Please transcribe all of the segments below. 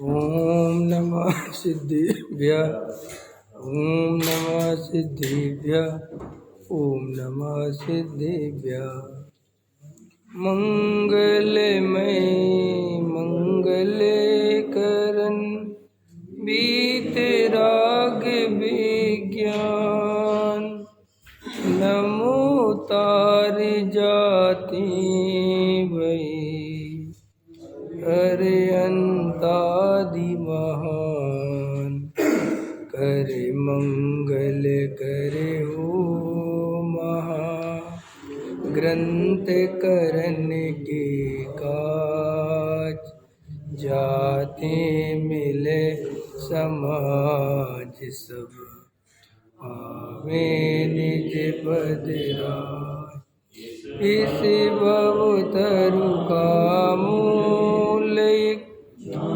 ओम नमः सिद्धिभ्यः। ओम नमः सिद्धिभ्यः। ओम नमः सिद्धिभ्यः। मंगलमय मंगले करन बीतराग विज्ञान। नमो तार जाति भई करे अंतादि महान। करे मंगल करे हो महा ग्रंथ करन के काज। जाते मिले समाज सब आवे निज पद राज। इस भव तरु का मूल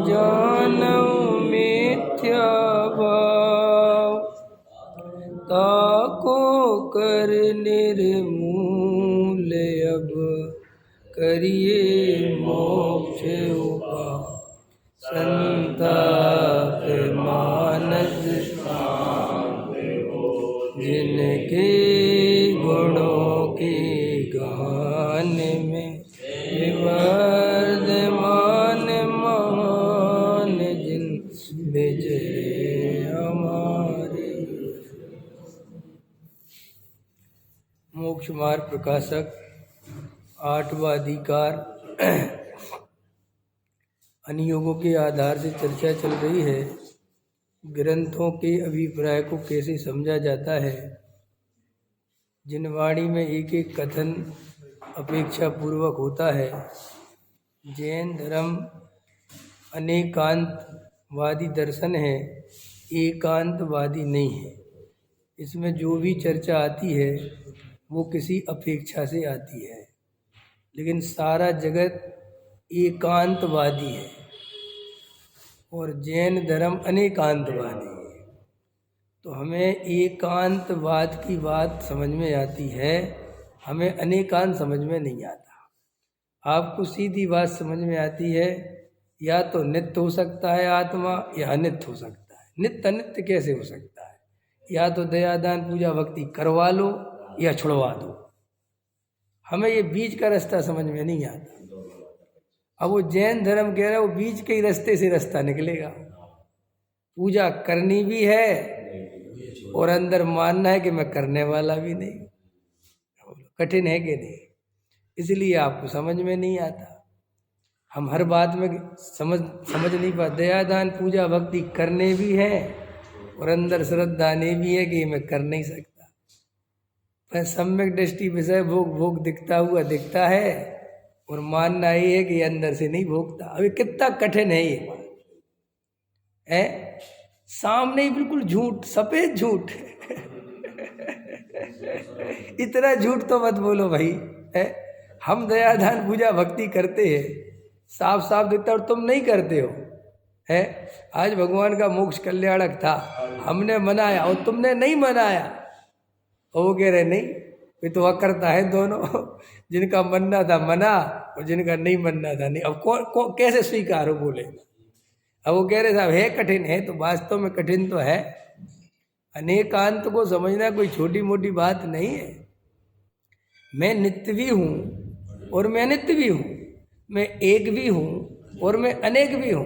जानऊ मिथ्या भाव। ताको कर निर्मूल अब करिए मोक्ष उपाय। संताप मानस जिनके गुणों के गान में विवर्धमान महान जिन विजय हमारे। मोक्ष मार्ग प्रकाशक आठवां अधिकार अनुयोगों के आधार से चर्चा चल रही है। ग्रंथों के अभिप्राय को कैसे समझा जाता है। जिन वाणी में एक एक कथन अपेक्षा पूर्वक होता है। जैन धर्म अनेकांतवादी दर्शन है, एकांतवादी नहीं है। इसमें जो भी चर्चा आती है वो किसी अपेक्षा से आती है, लेकिन सारा जगत एकांतवादी है और जैन धर्म अनेकांतवादी है। तो हमें एकांतवाद की बात समझ में आती है, हमें अनेकांत समझ में नहीं आता। आपको सीधी बात समझ में आती है, या तो नित्य हो सकता है आत्मा या अनित्य हो सकता है। नित्य अनित्य कैसे हो सकता है? या तो दया दान पूजा भक्ति करवा लो या छुड़वा दो। हमें ये बीच का रास्ता समझ में नहीं आता। अब वो जैन धर्म कह रहा है वो बीच के ही रास्ते से रास्ता निकलेगा। पूजा करनी भी है और अंदर मानना है कि मैं करने वाला भी नहीं। कठिन है कि नहीं? इसलिए आपको समझ में नहीं आता। हम हर बात में समझ नहीं पाते। दया दान पूजा भक्ति करने भी है और अंदर श्रद्धा ने भी है कि मैं कर नहीं सकता। पर सम्यक दृष्टि विषय भोग दिखता हुआ दिखता है और मानना ये है कि अंदर से नहीं भोगता। अभी कितना कठिन है ये बात है। सामने ही बिल्कुल झूठ, सफेद झूठ। इतना झूठ तो मत बोलो भाई है। हम दया दान पूजा भक्ति करते हैं, साफ साफ दिखता और तुम नहीं करते हो है। आज भगवान का मोक्ष कल्याणक था, हमने मनाया और तुमने नहीं मनाया। और वो कह रहे नहीं, ये तो वह करता है दोनों। जिनका मनना था मना और जिनका नहीं मनना था नहीं। अब कौन कैसे स्वीकार हो बोले। अब वो कह रहे साहब है कठिन है, तो वास्तव में कठिन तो है। अनेकांत को समझना कोई छोटी मोटी बात नहीं है। मैं नित्य भी हूँ और मैं अनित्य भी हूँ। मैं एक भी हूँ और मैं अनेक भी हूँ।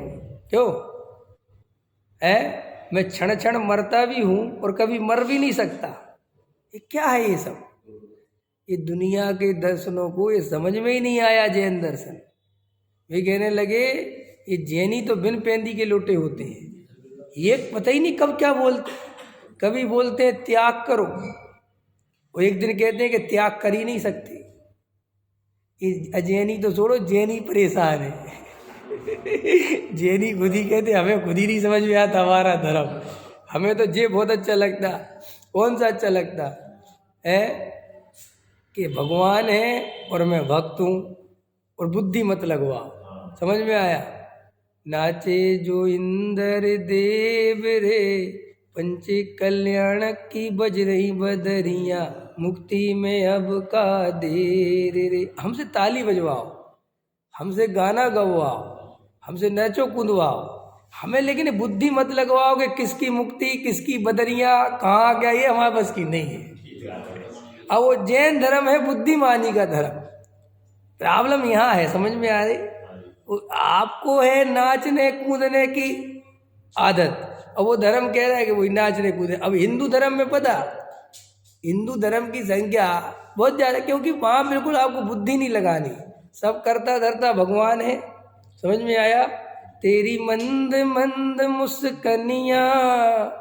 क्यों है? मैं क्षण क्षण मरता भी हूँ और कभी मर भी नहीं सकता। ये क्या है ये सब? ये दुनिया के दर्शनों को ये समझ में ही नहीं आया। जैन दर्शन वे कहने लगे ये जैनी तो बिन पेंदी के लोटे होते हैं। ये पता ही नहीं कब क्या बोलते। कभी बोलते हैं त्याग करो और एक दिन कहते हैं कि त्याग कर ही नहीं सकते। ये अजैनी तो छोड़ो, जैनी परेशान है। जैनी खुद ही कहते हमें खुद ही नहीं समझ में आता हमारा धर्म। हमें तो ये बहुत अच्छा लगता। कौन सा अच्छा लगता है? कि भगवान है और मैं भक्त हूँ और बुद्धि मत लगवाओ। समझ में आया? नाचे जो इंद्र देव रे, पंच कल्याण की बज रही बदरियाँ, मुक्ति में अब का देर रे। हमसे ताली बजवाओ, हमसे गाना गवाओ, हमसे नाचो कूदवाओ, हमें लेकिन बुद्धि मत लगवाओ कि किसकी मुक्ति किसकी बदरियाँ कहाँ क्या, ये हमारे बस की नहीं है। अब वो जैन धर्म है बुद्धिमानी का धर्म। प्रॉब्लम यहाँ है, समझ में आ रही? आपको है नाचने कूदने की आदत और वो धर्म कह रहा है कि वही नाचने कूदे। अब हिंदू धर्म में पता, हिंदू धर्म की संख्या बहुत ज़्यादा, क्योंकि वहाँ बिल्कुल आपको बुद्धि नहीं लगानी, सब करता धरता भगवान है। समझ में आया? तेरी मंद मंद मुस्कनिया,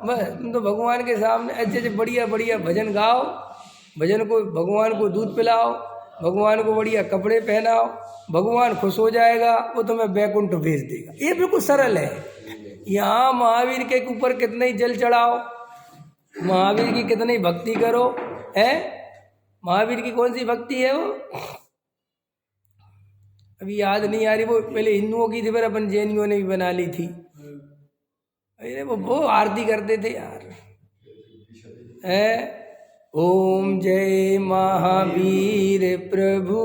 बस तुम तो भगवान के सामने अच्छे अच्छे बढ़िया बढ़िया भजन गाओ, भजन को भगवान को दूध पिलाओ, भगवान को बढ़िया कपड़े पहनाओ, भगवान खुश हो जाएगा, वो तुम्हें वैकुंठ भेज देगा। ये बिल्कुल सरल है। यहाँ महावीर के ऊपर कितने ही जल चढ़ाओ, महावीर की कितनी भक्ति करो, है महावीर की कौन सी भक्ति है वो अभी याद नहीं आ रही, वो पहले हिंदुओं की थी, फिर अपन जैनियों ने भी बना ली थी। अरे वो आरती करते थे यार, है ओम जय महावीर प्रभु,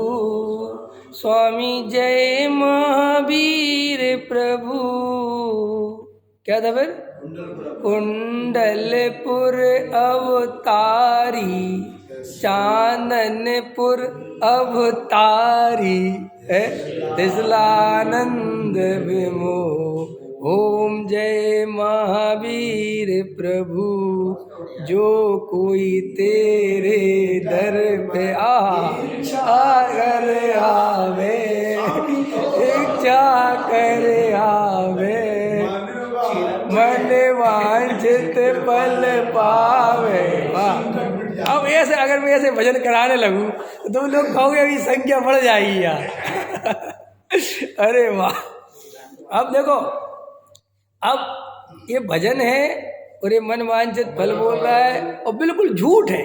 स्वामी जय महावीर प्रभु, क्या था फिर? कुंडलपुर अवतारी, चांदनपुर अवतारी, तिसलानंद विमो, ओम जय महावीर प्रभु, जो कोई तेरे दर पे कर आवे, इच्छा कर आवे, मन वांछित फल पावे। अब ऐसे अगर मैं ऐसे भजन कराने लगूं तो तुम लोग कहोगे अभी संख्या बढ़ जाएगी यार। अरे वाह! अब देखो, अब ये भजन है और ये मन वांछित फल बोल रहा है और बिल्कुल झूठ है।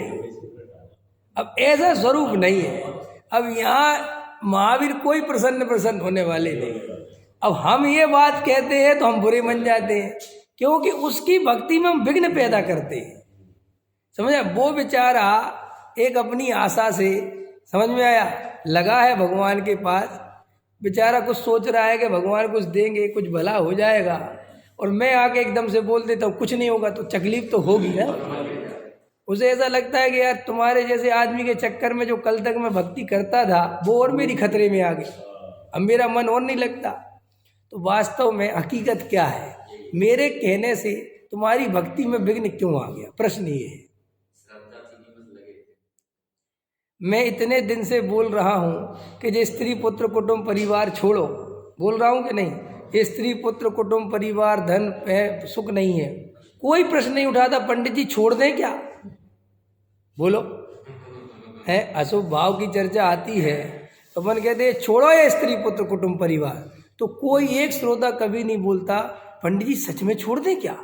अब ऐसा स्वरूप नहीं है। अब यहाँ महावीर कोई प्रसन्न होने वाले नहीं। अब हम ये बात कहते हैं तो हम बुरे मन जाते हैं, क्योंकि उसकी भक्ति में हम विघ्न पैदा करते हैं। समझा? वो बेचारा एक अपनी आशा से, समझ में आया, लगा है भगवान के पास, बेचारा कुछ सोच रहा है कि भगवान कुछ देंगे, कुछ भला हो जाएगा, और मैं आके एकदम से बोल देता हूँ कुछ नहीं होगा, तो तकलीफ तो होगी ना। उसे ऐसा लगता है कि यार तुम्हारे जैसे आदमी के चक्कर में जो कल तक मैं भक्ति करता था वो और मेरी खतरे में आ गई, अब मेरा मन और नहीं लगता। तो वास्तव में हकीकत क्या है? मेरे कहने से तुम्हारी भक्ति में विघ्न क्यों आ गया? प्रश्न ये है। मैं इतने दिन से बोल रहा हूँ कि जो स्त्री पुत्र कुटुंब परिवार छोड़ो, बोल रहा हूँ कि नहीं? ये स्त्री पुत्र कुटुंब परिवार धन है सुख नहीं है, कोई प्रश्न नहीं उठाता। पंडित जी छोड़ दें क्या? बोलो, है अशुभ भाव की चर्चा आती है तो अपन कहते हैं छोड़ो ये स्त्री पुत्र कुटुंब परिवार, तो कोई एक श्रोता कभी नहीं बोलता पंडित जी सच में छोड़ दें क्या?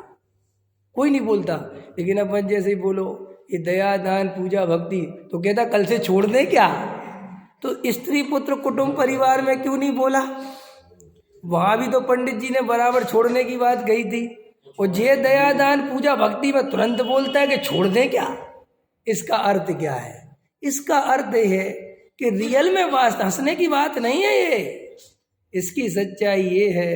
कोई नहीं बोलता। लेकिन अपन जैसे ही बोलो ये दया दान पूजा भक्ति, तो कहता कल से छोड़ दें क्या? तो स्त्री पुत्र कुटुंब परिवार में क्यों नहीं बोला? वहां भी तो पंडित जी ने बराबर छोड़ने की बात कही थी, और जे दया दान पूजा भक्ति में तुरंत बोलता है कि छोड़ दें क्या। इसका अर्थ क्या है? इसका अर्थ है कि रियल में बात हंसने की बात नहीं है ये। इसकी सच्चाई ये है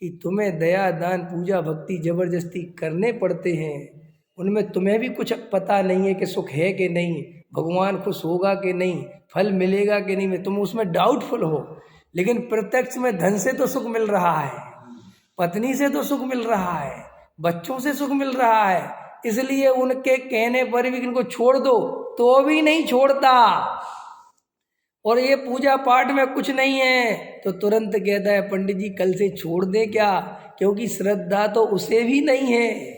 कि तुम्हें दया दान पूजा भक्ति जबरदस्ती करने पड़ते हैं, उनमें तुम्हें भी कुछ पता नहीं है कि सुख है कि नहीं, भगवान खुश होगा कि नहीं, फल मिलेगा कि नहीं, तुम उसमें डाउटफुल हो। लेकिन प्रत्यक्ष में धन से तो सुख मिल रहा है, पत्नी से तो सुख मिल रहा है, बच्चों से सुख मिल रहा है, इसलिए उनके कहने पर भी इनको छोड़ दो तो भी नहीं छोड़ता। और ये पूजा पाठ में कुछ नहीं है तो तुरंत कहता है पंडित जी कल से छोड़ दे क्या, क्योंकि श्रद्धा तो उसे भी नहीं है।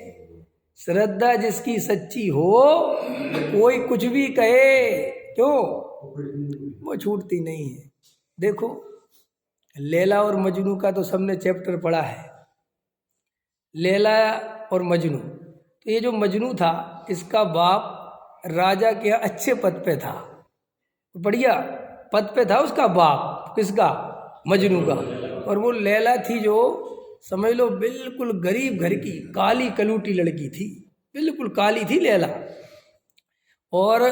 श्रद्धा जिसकी सच्ची हो कोई कुछ भी कहे, क्यों, वो छूटती नहीं है। देखो लैला और मजनू का तो सबने चैप्टर पढ़ा है, लैला और मजनू। तो ये जो मजनू था इसका बाप राजा के यहाँ अच्छे पद पे था, बढ़िया पद पे था उसका बाप, किसका? मजनू का। और वो लैला थी जो समझ लो बिल्कुल गरीब घर की काली कलूटी लड़की थी, बिल्कुल काली थी लैला। और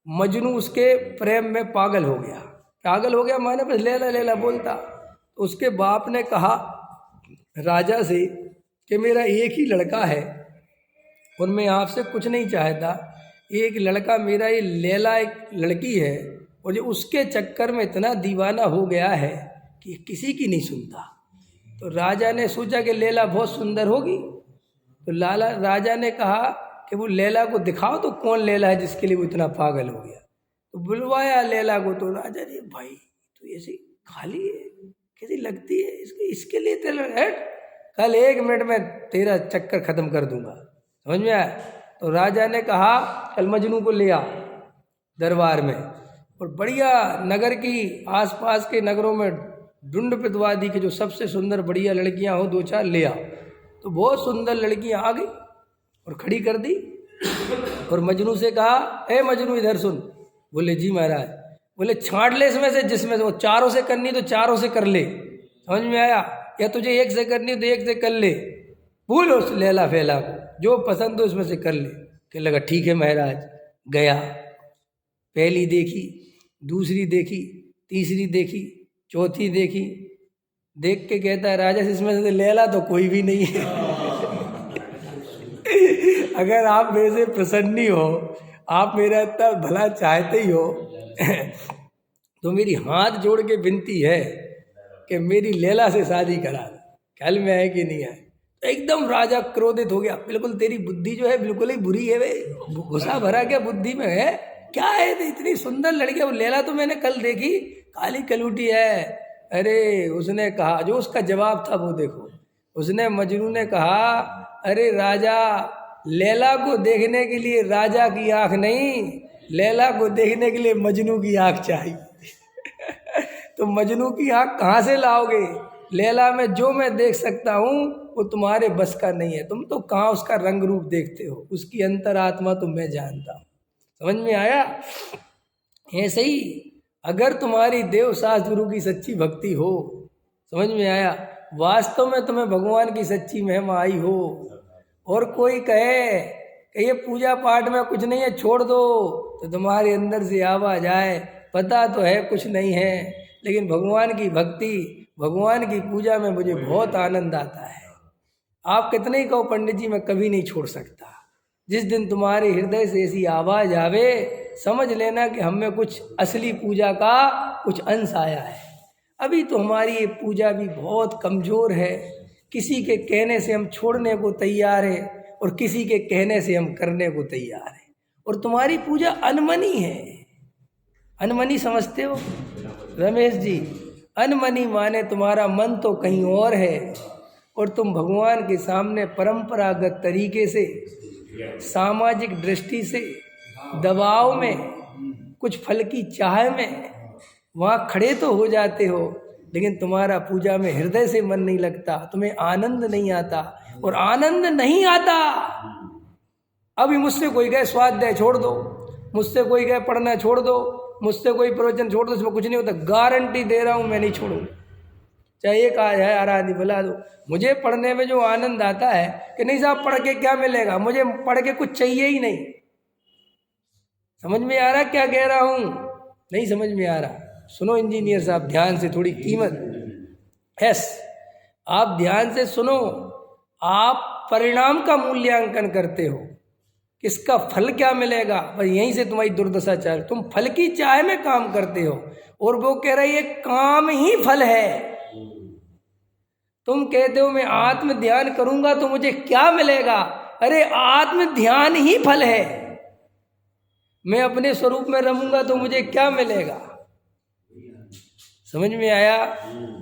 मजनू उसके प्रेम में पागल हो गया माने बस लैला लैला बोलता। तो उसके बाप ने कहा राजा से कि मेरा एक ही लड़का है और मैं आपसे कुछ नहीं चाहता, एक लड़का मेरा, ये लैला एक लड़की है और जो उसके चक्कर में इतना दीवाना हो गया है कि किसी की नहीं सुनता। तो राजा ने सोचा कि लैला बहुत सुंदर होगी, तो राजा ने कहा कि वो लैला को दिखाओ तो कौन लैला है जिसके लिए वो इतना पागल हो गया। तो बुलवाया लैला को, तो राजा जी भाई तो ऐसी खाली है, कैसी लगती है, इसके लिए तेल हट, कल 1 मिनट में तेरा चक्कर खत्म कर दूंगा, समझ में आया। तो राजा ने कहा कल मजनू को ले आ दरबार में, और बढ़िया नगर की आसपास के नगरों में ढूंढ पिटवा दी कि जो सबसे सुंदर बढ़िया लड़कियां हो 2-4 ले आ। तो बहुत सुंदर लड़कियां आ गई और खड़ी कर दी, और मजनू से कहा ए मजनू इधर सुन। बोले जी महाराज। बोले छांट ले इसमें से, जिसमें से वो 4 से करनी तो 4 से कर ले, समझ में आया, या तुझे 1 से करनी तो 1 से कर ले, भूल उस लैला फैला को, जो पसंद हो उसमें से कर ले। कहने लगा ठीक है महाराज। गया, पहली देखी, दूसरी देखी, तीसरी देखी, चौथी देखी, देख के कहता है राजा इसमें से लैला तो कोई भी नहीं है। अगर आप मेरे से प्रसन्न ही हो, आप मेरा इतना भला चाहते ही हो, तो मेरी हाथ जोड़ के विनती है कि मेरी लैला से शादी करा दो। ख्याल में है कि नहीं है। एकदम राजा क्रोधित हो गया, बिल्कुल तेरी बुद्धि जो है बिल्कुल ही बुरी है, वे गुस्सा भरा क्या बुद्धि में है, क्या है इतनी सुंदर लड़की, वो लैला तो मैंने कल देखी, काली कलूटी है। अरे उसने कहा, जो उसका जवाब था वो देखो, उसने मजनू ने कहा अरे राजा, लैला को देखने के लिए राजा की आंख नहीं, लैला को देखने के लिए मजनू की आंख चाहिए। तो मजनू की आंख कहाँ से लाओगे, लैला में जो मैं देख सकता हूँ वो तुम्हारे बस का नहीं है, तुम तो कहाँ उसका रंग रूप देखते हो, उसकी अंतरात्मा तो मैं जानता हूँ। समझ में आया। ऐसे ही अगर तुम्हारी देव शास्त्र गुरु की सच्ची भक्ति हो, समझ में आया, वास्तव में तुम्हें भगवान की सच्ची महिमा आई हो, और कोई कहे कि ये पूजा पाठ में कुछ नहीं है छोड़ दो, तो तुम्हारे अंदर से आवाज आए पता तो है कुछ नहीं है, लेकिन भगवान की भक्ति, भगवान की पूजा में मुझे बहुत आनंद आता है। आप कितने ही कहो पंडित जी मैं कभी नहीं छोड़ सकता, जिस दिन तुम्हारे हृदय से ऐसी आवाज आवे, समझ लेना कि हमें कुछ असली पूजा का कुछ अंश आया है। अभी तो हमारी ये पूजा भी बहुत कमज़ोर है, किसी के कहने से हम छोड़ने को तैयार है और किसी के कहने से हम करने को तैयार है। और तुम्हारी पूजा अनमनी है। अनमनी समझते हो रमेश जी? अनमनी माने तुम्हारा मन तो कहीं और है और तुम भगवान के सामने परंपरागत तरीके से, सामाजिक दृष्टि से, दबाव में, कुछ फल की चाह में वहाँ खड़े तो हो जाते हो, लेकिन तुम्हारा पूजा में हृदय से मन नहीं लगता, तुम्हें आनंद नहीं आता। और आनंद नहीं आता, अभी मुझसे कोई कहे स्वाध्याय छोड़ दो, मुझसे कोई कहे पढ़ना छोड़ दो, मुझसे कोई प्रवचन छोड़ दो, इसमें कुछ नहीं होता, गारंटी दे रहा हूँ मैं नहीं छोड़ूंगा। चाहे एक आज है आराधी बुला दो, मुझे पढ़ने में जो आनंद आता है कि नहीं साहब पढ़ के क्या मिलेगा, मुझे पढ़ के कुछ चाहिए ही नहीं। समझ में आ रहा क्या कह रहा हूँ? नहीं समझ में आ रहा? सुनो इंजीनियर साहब ध्यान से, थोड़ी कीमत यस, आप ध्यान से सुनो। आप परिणाम का मूल्यांकन करते हो, किसका फल क्या मिलेगा, बस यहीं से तुम्हारी दुर्दशा चाहे। तुम फल की चाह में काम करते हो और वो कह रही है काम ही फल है। तुम कहते हो मैं आत्म ध्यान करूंगा तो मुझे क्या मिलेगा, अरे आत्म ध्यान ही फल है। मैं अपने स्वरूप में रहूंगा तो मुझे क्या मिलेगा। समझ में आया?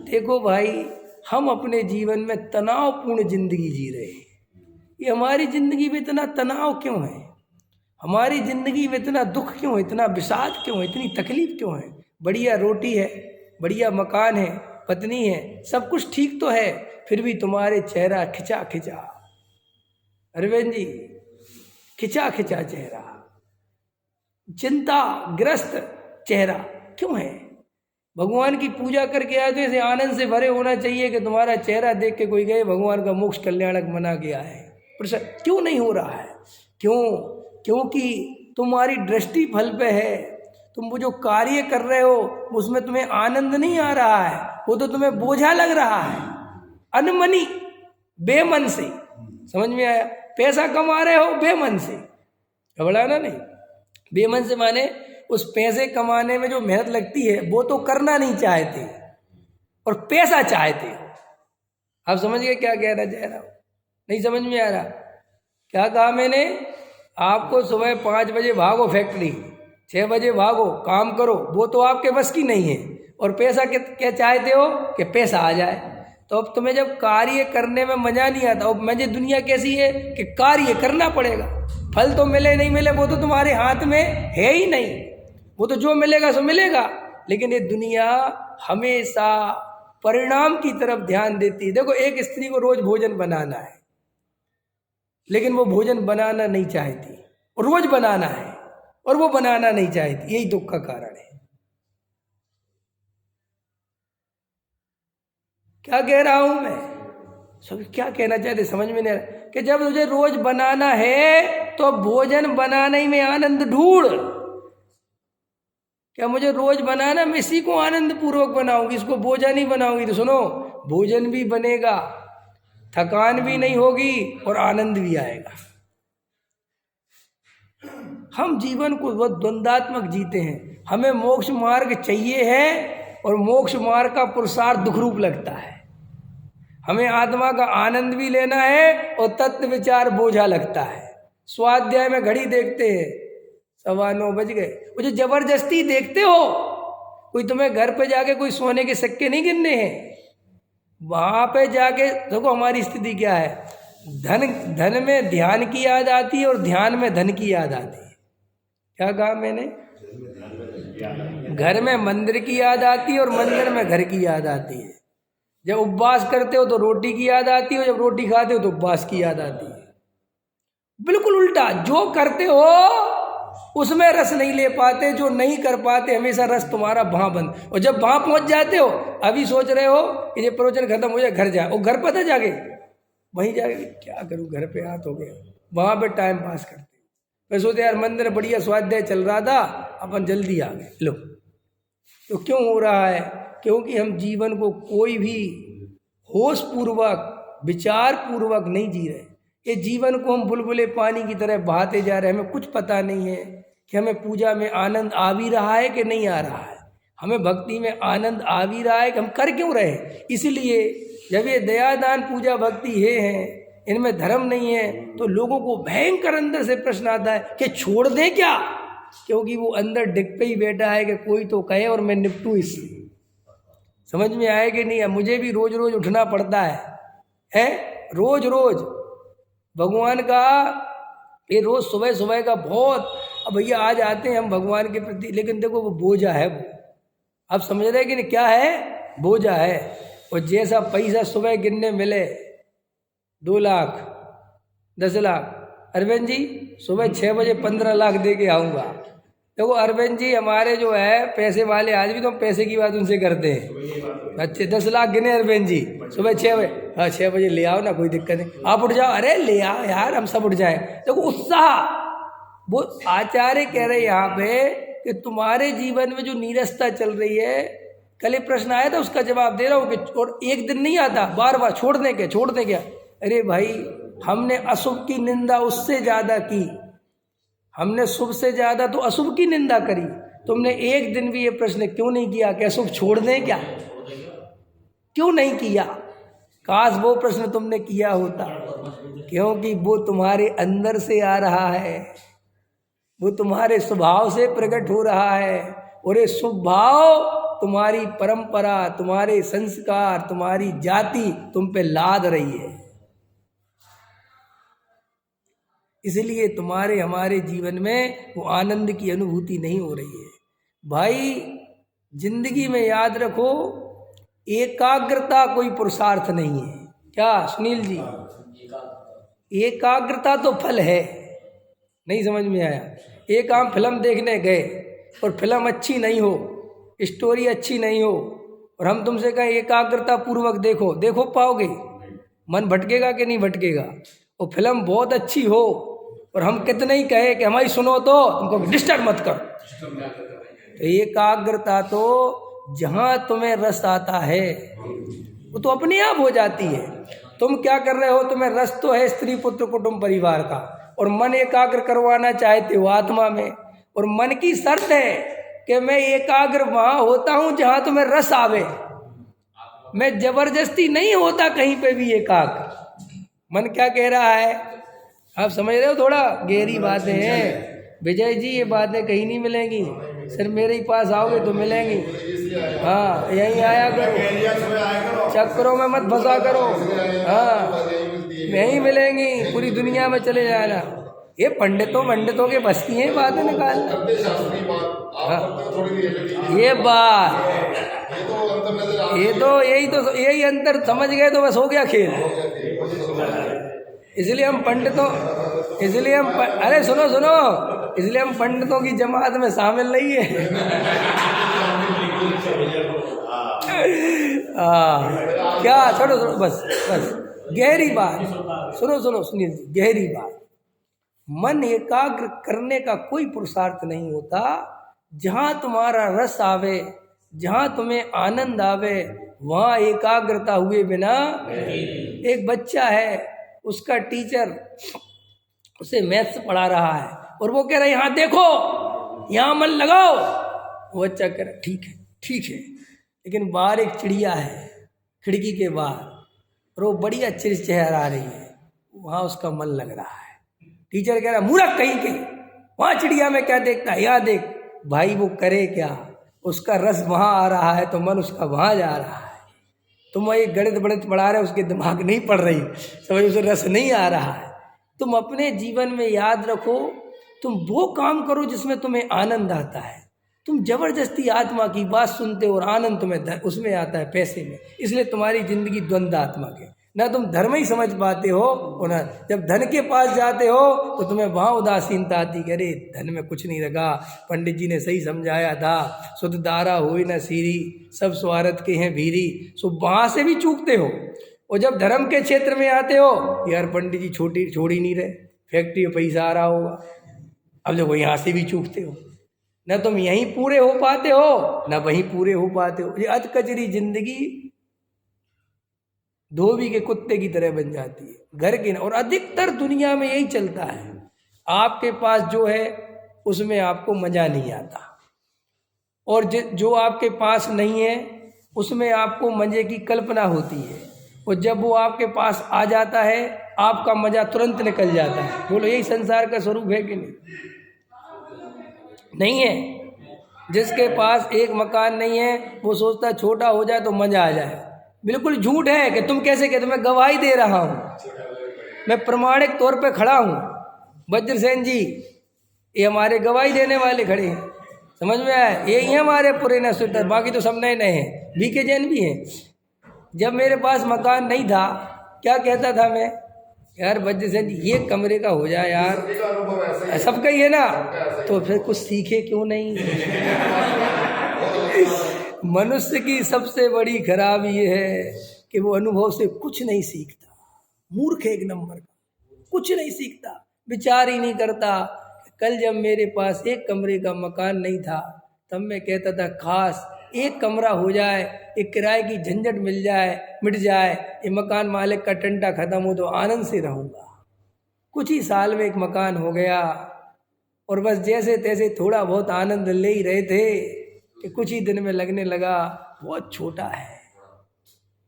देखो भाई, हम अपने जीवन में तनावपूर्ण जिंदगी जी रहे हैं। ये हमारी जिंदगी में इतना तनाव क्यों है, हमारी जिंदगी में इतना दुख क्यों है, इतना विषाद क्यों है, इतनी तकलीफ क्यों है? बढ़िया रोटी है, बढ़िया मकान है, पत्नी है, सब कुछ ठीक तो है, फिर भी तुम्हारे चेहरा खिंचा खिंचा, अरविंद जी खिंचा खिंचा चेहरा, चिंता ग्रस्त चेहरा क्यों है? भगवान की पूजा करके आए तो ऐसे आनंद से भरे होना चाहिए कि तुम्हारा चेहरा देख के कोई कहे भगवान का मोक्ष कल्याणक मना गया है। पर क्यों नहीं हो रहा है? क्यों? क्योंकि तुम्हारी दृष्टि फल पे है। तुम वो जो कार्य कर रहे हो उसमें तुम्हें आनंद नहीं आ रहा है, वो तो तुम्हें बोझा लग रहा है। अनमनी बेमन से। समझ में आया? पैसा कमा रहे हो बेमन से, घबराना नहीं। बेमन से माने उस पैसे कमाने में जो मेहनत लगती है वो तो करना नहीं चाहते और पैसा चाहते हो। आप समझ गए क्या कहना चाह रहा हूँ? नहीं समझ में आ रहा? क्या कहा मैंने? आपको सुबह 5 बजे भागो फैक्ट्री, 6 बजे भागो, काम करो, वो तो आपके बस की नहीं है। और पैसा क्या चाहते हो कि पैसा आ जाए। तो अब तुम्हें जब कार्य करने में मजा नहीं आता, अब मुझे दुनिया कैसी है कि कार्य करना पड़ेगा, फल तो मिले नहीं मिले वो तो तुम्हारे हाथ में है ही नहीं, वो तो जो मिलेगा सो मिलेगा। लेकिन ये दुनिया हमेशा परिणाम की तरफ ध्यान देती है। देखो, एक स्त्री को रोज भोजन बनाना है, लेकिन वो भोजन बनाना नहीं चाहती, और रोज बनाना है और वो बनाना नहीं चाहती। यही दुख का कारण है। क्या कह रहा हूं मैं? सब क्या कहना चाहते समझ में नहीं आ रहा कि जब तुझे रोज बनाना है तो भोजन बनाने में आनंद ढूंढ। क्या मुझे रोज बनाना, मैं इसी को आनंद पूर्वक बनाऊंगी, इसको बोझा नहीं बनाऊंगी। तो सुनो, भोजन भी बनेगा, थकान भी नहीं होगी और आनंद भी आएगा। हम जीवन को बहुत द्वंद्वात्मक जीते हैं। हमें मोक्ष मार्ग चाहिए है और मोक्ष मार्ग का पुरुषार्थ दुख रूप लगता है। हमें आत्मा का आनंद भी लेना है और तत्व विचार बोझा लगता है। स्वाध्याय में घड़ी देखते हैं, 9:15 बज गए। वो जो जबरदस्ती देखते हो, कोई तुम्हें घर पे जाके कोई सोने के सिक्के नहीं गिनने हैं। वहां पे जाके देखो हमारी स्थिति क्या है। धन में ध्यान की याद आती है और ध्यान में धन की याद आती है। क्या कहा मैंने? घर में मंदिर की याद आती है और मंदिर में घर की याद आती है। जब उपवास करते हो तो रोटी की याद आती है, जब रोटी खाते हो तो उपवास की याद आती है। बिल्कुल उल्टा, जो करते हो उसमें रस नहीं ले पाते, जो नहीं कर पाते हमेशा रस तुम्हारा वहां बंद। और जब वहां पहुंच जाते हो, अभी सोच रहे हो कि ये प्रवचन खत्म हो जाए, घर जाए, और घर पता जाके वहीं जाके क्या करूं, घर पे हाथ हो गया, वहां पे टाइम पास करते। मैं सोचते यार मंदिर बढ़िया स्वाध्याय चल रहा था, अपन जल्दी आ गए। लो, तो क्यों हो रहा है? क्योंकि हम जीवन को कोई भी होश पूर्वक, विचार पूर्वक नहीं जी रहे। ये जीवन को हम बुलबुले पानी की तरह बहाते जा रहे हैं। हमें कुछ पता नहीं है कि हमें पूजा में आनंद आ भी रहा है कि नहीं आ रहा है, हमें भक्ति में आनंद आ भी रहा है कि हम कर क्यों रहे हैं। इसलिए जब ये दया दान पूजा भक्ति हैं, इनमें धर्म नहीं है, तो लोगों को भयंकर अंदर से प्रश्न आता है कि छोड़ दें क्या, क्योंकि वो अंदर डिग पे ही बैठा है कि कोई तो कहे और मैं निपटूं इससे। समझ में आए कि नहीं? मुझे भी रोज रोज उठना पड़ता है रोज रोज भगवान का, ये रोज सुबह सुबह का बहुत, अब भैया आज आते हैं हम भगवान के प्रति, लेकिन देखो वो बोझा है। वो आप समझ रहे हैं कि नहीं? क्या है? बोझा है। और जैसा पैसा सुबह गिनने मिले, 2 लाख 10 लाख, अरविंद जी सुबह 6 बजे 15 लाख दे के आऊँगा। देखो अरविंद जी हमारे जो है पैसे वाले, आज भी तो हम पैसे की बात उनसे करते हैं। अच्छे 10 लाख गिने अरविंद जी, सुबह 6 बजे, हाँ 6 बजे ले आओ ना, कोई दिक्कत नहीं, आप उठ जाओ। अरे ले आओ यार, हम सब उठ जाए। देखो उत्साह। वो आचार्य कह रहे यहाँ पे कि तुम्हारे जीवन में जो नीरसता चल रही है, कल एक प्रश्न आया था उसका जवाब दे रहा हूँ कि और एक दिन नहीं आता, बार बार छोड़ने क्या। अरे भाई, हमने अशुभ की निंदा उससे ज्यादा की, हमने शुभ से ज्यादा तो अशुभ की निंदा करी। तुमने एक दिन भी ये प्रश्न क्यों नहीं किया कि अशुभ छोड़ दें क्या? क्यों नहीं किया? काश वो प्रश्न तुमने किया होता, क्योंकि वो तुम्हारे अंदर से आ रहा है, वो तुम्हारे स्वभाव से प्रकट हो रहा है। और ये स्वभाव तुम्हारी परंपरा, तुम्हारे संस्कार, तुम्हारी जाति तुम पे लाद रही है। इसलिए तुम्हारे हमारे जीवन में वो आनंद की अनुभूति नहीं हो रही है। भाई जिंदगी में याद रखो, एकाग्रता कोई पुरुषार्थ नहीं है। क्या सुनील जी? एकाग्रता तो फल है। नहीं समझ में आया? एक आम फिल्म देखने गए और फिल्म अच्छी नहीं हो, स्टोरी अच्छी नहीं हो, और हम तुमसे कहें एकाग्रता पूर्वक देखो, देखो पाओगे? मन भटकेगा कि नहीं भटकेगा? और फिल्म बहुत अच्छी हो और हम कितने ही कहे कि हमारी सुनो तो तुमको डिस्टर्ब मत करो। तो एकाग्रता तो जहाँ तुम्हें रस आता है वो तो अपने आप हो जाती है। तुम क्या कर रहे हो? तुम्हें रस तो है स्त्री पुत्र कुटुंब परिवार का, और मन एकाग्र करवाना चाहते हो आत्मा में, और मन की शर्त है कि मैं एकाग्र वहां होता हूं जहां तुम्हें रस आवे, मैं जबरदस्ती नहीं होता कहीं पे भी एकाग्र। मन क्या कह रहा है? आप समझ रहे हो? थोड़ा गहरी बातें हैं विजय जी, ये बातें कहीं नहीं मिलेंगी, सिर्फ मेरे ही पास आओगे तो मिलेंगी। हाँ, यहीं आया करो, चक्करों में मत फंसा करो। हाँ, नहीं मिलेंगी, पूरी दुनिया में चले जाना। ये पंडितों के बस की है बातें निकालना। हाँ, ये बात, यही अंतर समझ गए तो बस हो गया खेल। इसलिए हम अरे सुनो, इसलिए हम पंडितों की जमात में शामिल नहीं है। क्या, छोड़ो बस गहरी बात सुनिए, गहरी बात। मन एकाग्र करने का कोई पुरुषार्थ नहीं होता। जहाँ तुम्हारा रस आवे, जहाँ तुम्हें आनंद आवे, वहाँ एकाग्रता हुए बिना। एक बच्चा है, उसका टीचर उसे मैथ्स पढ़ा रहा है और वो कह रहा है यहाँ देखो, यहाँ मन लगाओ। वो बच्चा कह रहा है ठीक है, लेकिन बाहर एक चिड़िया है खिड़की के बाहर, और वो बड़ी अच्छे से चहरा रही है, वहाँ उसका मन लग रहा है। टीचर कह रहा है मूर्ख कहीं के, वहाँ चिड़िया में क्या देखता है, यहाँ देख। भाई वो करे क्या? उसका रस वहाँ आ रहा है तो मन उसका वहाँ जा रहा है। तुम एक गणित पढ़ा रहे, उसके दिमाग नहीं पढ़ रही, समझ, उसे रस नहीं आ रहा है। तुम अपने जीवन में याद रखो, तुम वो काम करो जिसमें तुम्हें आनंद आता है। तुम जबरदस्ती आत्मा की बात सुनते हो और आनंद तुम्हें उसमें आता है, पैसे में। इसलिए तुम्हारी जिंदगी द्वंद्व आत्मा के, ना तुम धर्म ही समझ पाते हो और ना जब धन के पास जाते हो तो तुम्हें वहाँ उदासीनता आती कि अरे धन में कुछ नहीं रखा। पंडित जी ने सही समझाया था, शुद्ध दारा होई न सीरी, सब स्वार्थ के हैं भीरी। सो वहाँ से भी चूकते हो। और जब धर्म के क्षेत्र में आते हो, यार पंडित जी छोड़ ही नहीं रहे, फैक्ट्री में पैसा आ रहा होगा। अब जब यहाँ से भी चूकते हो, न तुम यहीं पूरे हो पाते हो न वहीं पूरे हो पाते हो। ये अधकचरी जिंदगी धोबी के कुत्ते की तरह बन जाती है घर की। और अधिकतर दुनिया में यही चलता है, आपके पास जो है उसमें आपको मजा नहीं आता, और जो आपके पास नहीं है उसमें आपको मजे की कल्पना होती है, और जब वो आपके पास आ जाता है आपका मजा तुरंत निकल जाता है। बोलो यही संसार का स्वरूप है कि नहीं है? जिसके पास एक मकान नहीं है वो सोचता छोटा हो जाए तो मजा आ जाए। बिल्कुल झूठ है कि तुम कैसे कहते, मैं गवाही दे रहा हूँ, मैं प्रमाणिक तौर पे खड़ा हूँ। वज्रसेन जी ये हमारे गवाही देने वाले खड़े हैं, समझ में आया? ये ही हमारे पुराने सूत्र, बाकी तो सब नए नए हैं, बीके जैन भी हैं। जब मेरे पास मकान नहीं था क्या कहता था मैं, यार वज्रसेन जी ये कमरे का हो जाए यार, सबका ही है ना, तो फिर कुछ सीखे क्यों नहीं। मनुष्य की सबसे बड़ी खराबी ये है कि वो अनुभव से कुछ नहीं सीखता। मूर्ख एक नंबर का, कुछ नहीं सीखता, विचार ही नहीं करता। कल जब मेरे पास एक कमरे का मकान नहीं था तब मैं कहता था खास एक कमरा हो जाए, एक किराए की झंझट मिट जाए, ये मकान मालिक का टंटा खत्म हो तो आनंद से रहूँगा। कुछ ही साल में एक मकान हो गया और बस जैसे तैसे थोड़ा बहुत आनंद ले ही रहे थे कि कुछ ही दिन में लगने लगा बहुत छोटा है,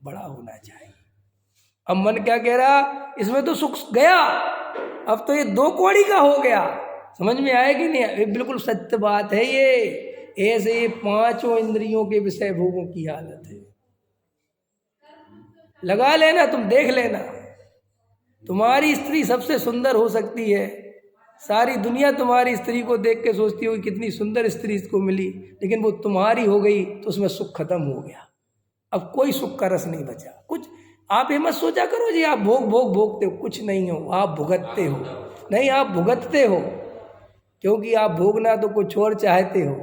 बड़ा होना चाहिए। अब मन क्या कह रहा, इसमें तो सुख गया, अब तो ये 2 कौड़ी का हो गया। समझ में आया कि नहीं? ये बिल्कुल सत्य बात है। ये ऐसे 5 इंद्रियों के विषय भोगों की हालत है। लगा लेना, तुम देख लेना, तुम्हारी स्त्री सबसे सुंदर हो सकती है, सारी दुनिया तुम्हारी स्त्री को देख के सोचती होगी कितनी सुंदर स्त्री इसको मिली, लेकिन वो तुम्हारी हो गई तो उसमें सुख खत्म हो गया। अब कोई सुख का रस नहीं बचा। कुछ आप ये मत सोचा करो जी आप भोगते हो, कुछ नहीं हो, आप भुगतते हो। नहीं, आप भुगतते हो क्योंकि आप भोगना तो कुछ और चाहते हो,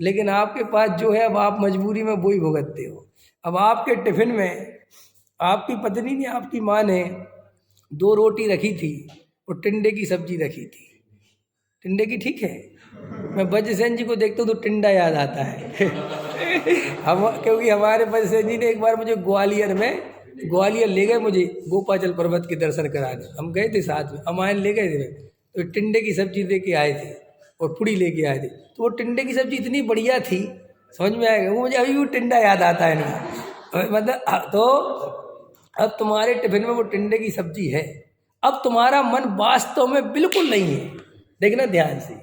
लेकिन आपके पास जो है अब आप मजबूरी में वही भुगतते हो। अब आपके टिफिन में आपकी पत्नी ने, आपकी माँ ने 2 रोटी रखी थी और टिंडे की सब्जी रखी थी। टिंडे की, ठीक है, मैं वज्रसेन जी को देखता हूँ तो टिंडा याद आता है। क्योंकि हमारे वज्रसेन जी ने एक बार मुझे ग्वालियर में ग्वालियर ले गए मुझे गोपाचल पर्वत के दर्शन कराने। हम गए थे साथ में, अमायन ले गए थे, तो टिंडे की सब्जी लेके आए थे और पूड़ी लेके आए थे। तो वो टिंडे की सब्जी इतनी बढ़िया थी, समझ में आएगा, वो मुझे अभी भी टिंडा याद आता है नहीं, मतलब। तो अब तुम्हारे टिफिन में वो टिंडे की सब्जी है, अब तुम्हारा मन वास्तव में बिल्कुल नहीं है, देखना ध्यान से,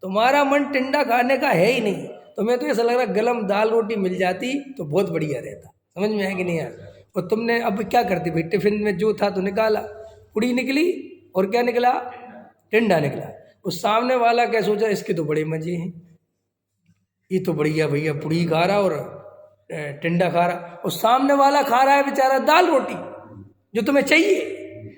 तुम्हारा मन टिंडा खाने का है ही नहीं। तुम्हें तो ऐसा लग रहा गलम दाल रोटी मिल जाती तो बहुत बढ़िया रहता, समझ में आया कि नहीं यार। और तुमने अब क्या करती भाई, टिफिन में जो था तो निकाला, पूड़ी निकली और क्या निकला, टिंडा निकला। उस सामने वाला क्या सोचा, इसके तो बड़े मजे हैं, ये तो बढ़िया भैया पूड़ी खा रहा और टिंडा खा रहा, और सामने वाला खा रहा है बेचारा दाल रोटी जो तुम्हें चाहिए,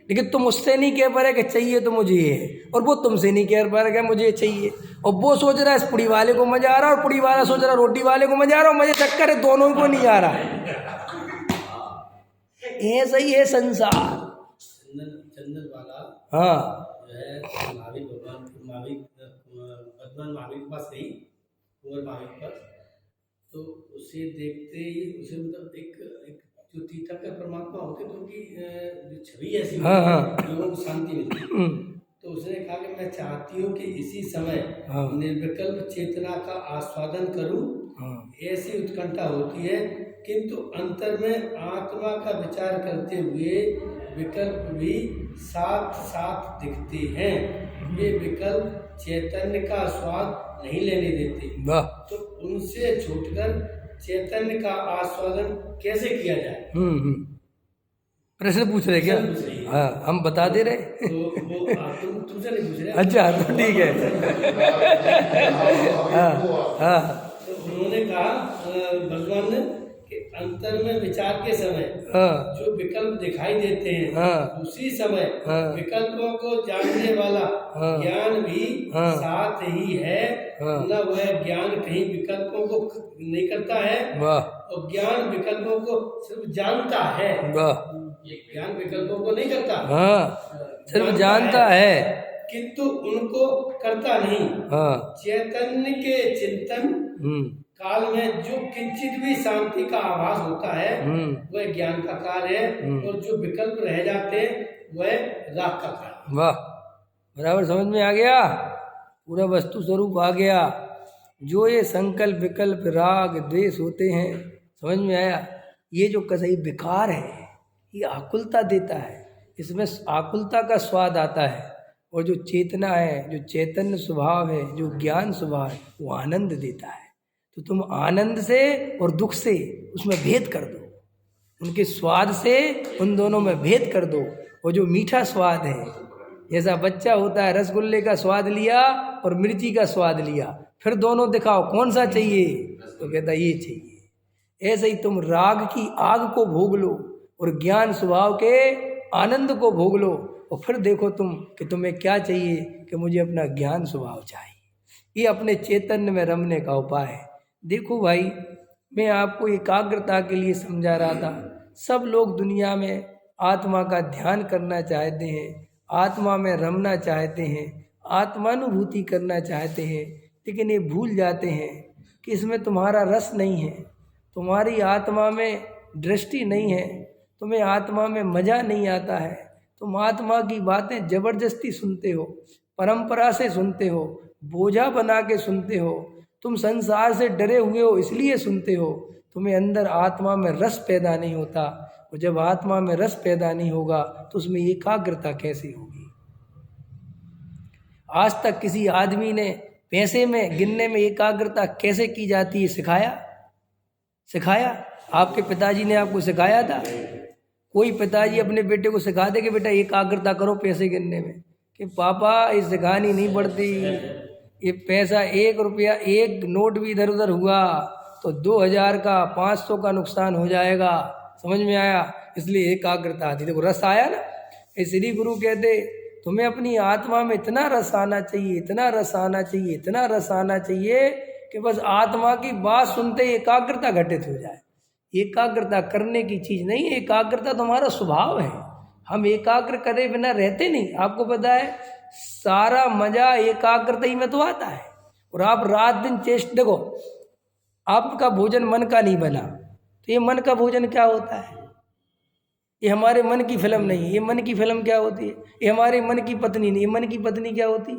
लेकिन तुम उससे नहीं कह पा रहे कि चाहिए तो मुझे ये है, और वो तुमसे नहीं कह पा रहे कि मुझे चाहिए। और वो सोच रहा है इस पूड़ी वाले को मजा आ रहा है, और पूड़ी वाला सोच रहा है रोटी वाले को मजा आ रहा है, मुझे चक्कर है दोनों को नहीं आ रहा है। ऐसा ही है संसार। चंदन वाला हाँ जो है महावीर महावीर के पास गई, कुंवर महावीर के पास, तो उसे देखते ही उसे मतलब एक जो तीर्थंकर परमात्मा होते तो उनकी जो छवि ऐसी लोगों को शांति मिलती। तो उसने कहा कि मैं चाहती हूँ कि इसी समय निर्विकल्प चेतना का आस्वादन करूँ, ऐसी उत्कंठा होती है, किंतु अंतर में आत्मा का विचार करते हुए विकल्प भी साथ साथ दिखते हैं। वे विकल्प चैतन्य का स्वाद नहीं लेने देते, तो उनसे छूटकर चैतन्य का आस्वादन कैसे किया जाए। प्रश्न पूछ रहे क्या? हाँ, हम बता दे रहे। तो वो तुमसे नहीं पूछ रहे। अच्छा तो ठीक है। हाँ, तो उन्होंने कहा भगवान ने कि अंतर में विचार के समय जो विकल्प दिखाई देते हैं, उसी समय विकल्पों को जानने वाला ज्ञान भी साथ ही है, न वह ज्ञान कहीं विकल्पों को नहीं करता है, और ज्ञान विकल्पों को सिर्फ जानता है। ज्ञान विकल्पों को नहीं करता, सिर्फ जानता है, किंतु उनको करता नहीं। चैतन्य के चिंतन काल में जो किंचित भी शांति का आभास होता है वह ज्ञान का कार्य है, और जो विकल्प रह जाते हैं वह राग का कार्य। वाह, बराबर समझ में आ गया, पूरा वस्तु स्वरूप आ गया। जो ये संकल्प विकल्प राग द्वेष होते हैं, समझ में आया, ये जो कसाई विकार है ये आकुलता देता है, इसमें आकुलता का स्वाद आता है। और जो चेतना है, जो चैतन्य स्वभाव है, जो ज्ञान स्वभाव है, वो आनंद देता है। तो तुम आनंद से और दुख से उसमें भेद कर दो, उनके स्वाद से उन दोनों में भेद कर दो। वो जो मीठा स्वाद है, जैसा बच्चा होता है, रसगुल्ले का स्वाद लिया और मिर्ची का स्वाद लिया, फिर दोनों दिखाओ कौन सा चाहिए, तो कहता ये चाहिए। ऐसे ही तुम राग की आग को भोग लो और ज्ञान स्वभाव के आनंद को भोग लो, और फिर देखो तुम कि तुम्हें क्या चाहिए, कि मुझे अपना ज्ञान स्वभाव चाहिए। ये अपने चैतन्य में रमने का उपाय है। देखो भाई, मैं आपको एकाग्रता के लिए समझा रहा था। सब लोग दुनिया में आत्मा का ध्यान करना चाहते हैं, आत्मा में रमना चाहते हैं, आत्मानुभूति करना चाहते हैं, लेकिन ये भूल जाते हैं कि इसमें तुम्हारा रस नहीं है, तुम्हारी आत्मा में दृष्टि नहीं है, तुम्हें आत्मा में मज़ा नहीं आता है। तुम आत्मा की बातें ज़बरदस्ती सुनते हो, परंपरा से सुनते हो, बोझा बना के सुनते हो, तुम संसार से डरे हुए हो इसलिए सुनते हो। तुम्हें अंदर आत्मा में रस पैदा नहीं होता, और जब आत्मा में रस पैदा नहीं होगा तो उसमें एकाग्रता कैसे होगी। आज तक किसी आदमी ने पैसे में गिनने में एकाग्रता कैसे की जाती है सिखाया? आपके पिताजी ने आपको सिखाया था? कोई पिताजी अपने बेटे को सिखा दे कि बेटा एकाग्रता करो पैसे गिनने में, कि पापा ये सिखानी नहीं पड़ती, ये पैसा 1 रुपया एक नोट भी इधर उधर हुआ तो 2000 का 500 का नुकसान हो जाएगा। समझ में आया? इसलिए एकाग्रता आती। देखो रस आया ना। श्री गुरु कहते तुम्हें अपनी आत्मा में इतना रस आना चाहिए, इतना रस आना चाहिए, इतना रस आना चाहिए कि बस आत्मा की बात सुनते ही एकाग्रता घटित हो जाए। एकाग्रता करने की चीज़ नहीं है, एकाग्रता तुम्हारा स्वभाव है। हम एकाग्र करे बिना रहते नहीं। आपको पता है सारा मजा एकाग्रता ही में तो आता है। और आप रात दिन चेष्ट देखो, आपका भोजन मन का नहीं बना, तो ये मन का भोजन क्या होता है? ये हमारे मन की फिल्म नहीं है। ये मन की फिल्म क्या होती है? ये हमारे मन की पत्नी नहीं। ये मन की पत्नी क्या होती है?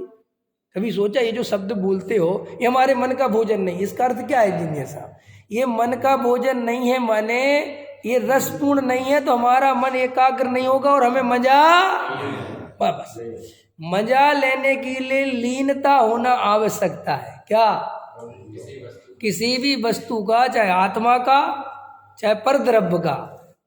कभी सोचा ये जो शब्द बोलते हो ये हमारे मन का भोजन नहीं, इसका अर्थ क्या है इंजीनियर साहब? ये मन का भोजन नहीं है, माने ये रसपूर्ण नहीं है, तो हमारा मन एकाग्र नहीं होगा और हमें मजा, बस मजा लेने के लिए लीनता होना आवश्यकता है। क्या? किसी भी वस्तु का, चाहे आत्मा का चाहे परद्रव्य का,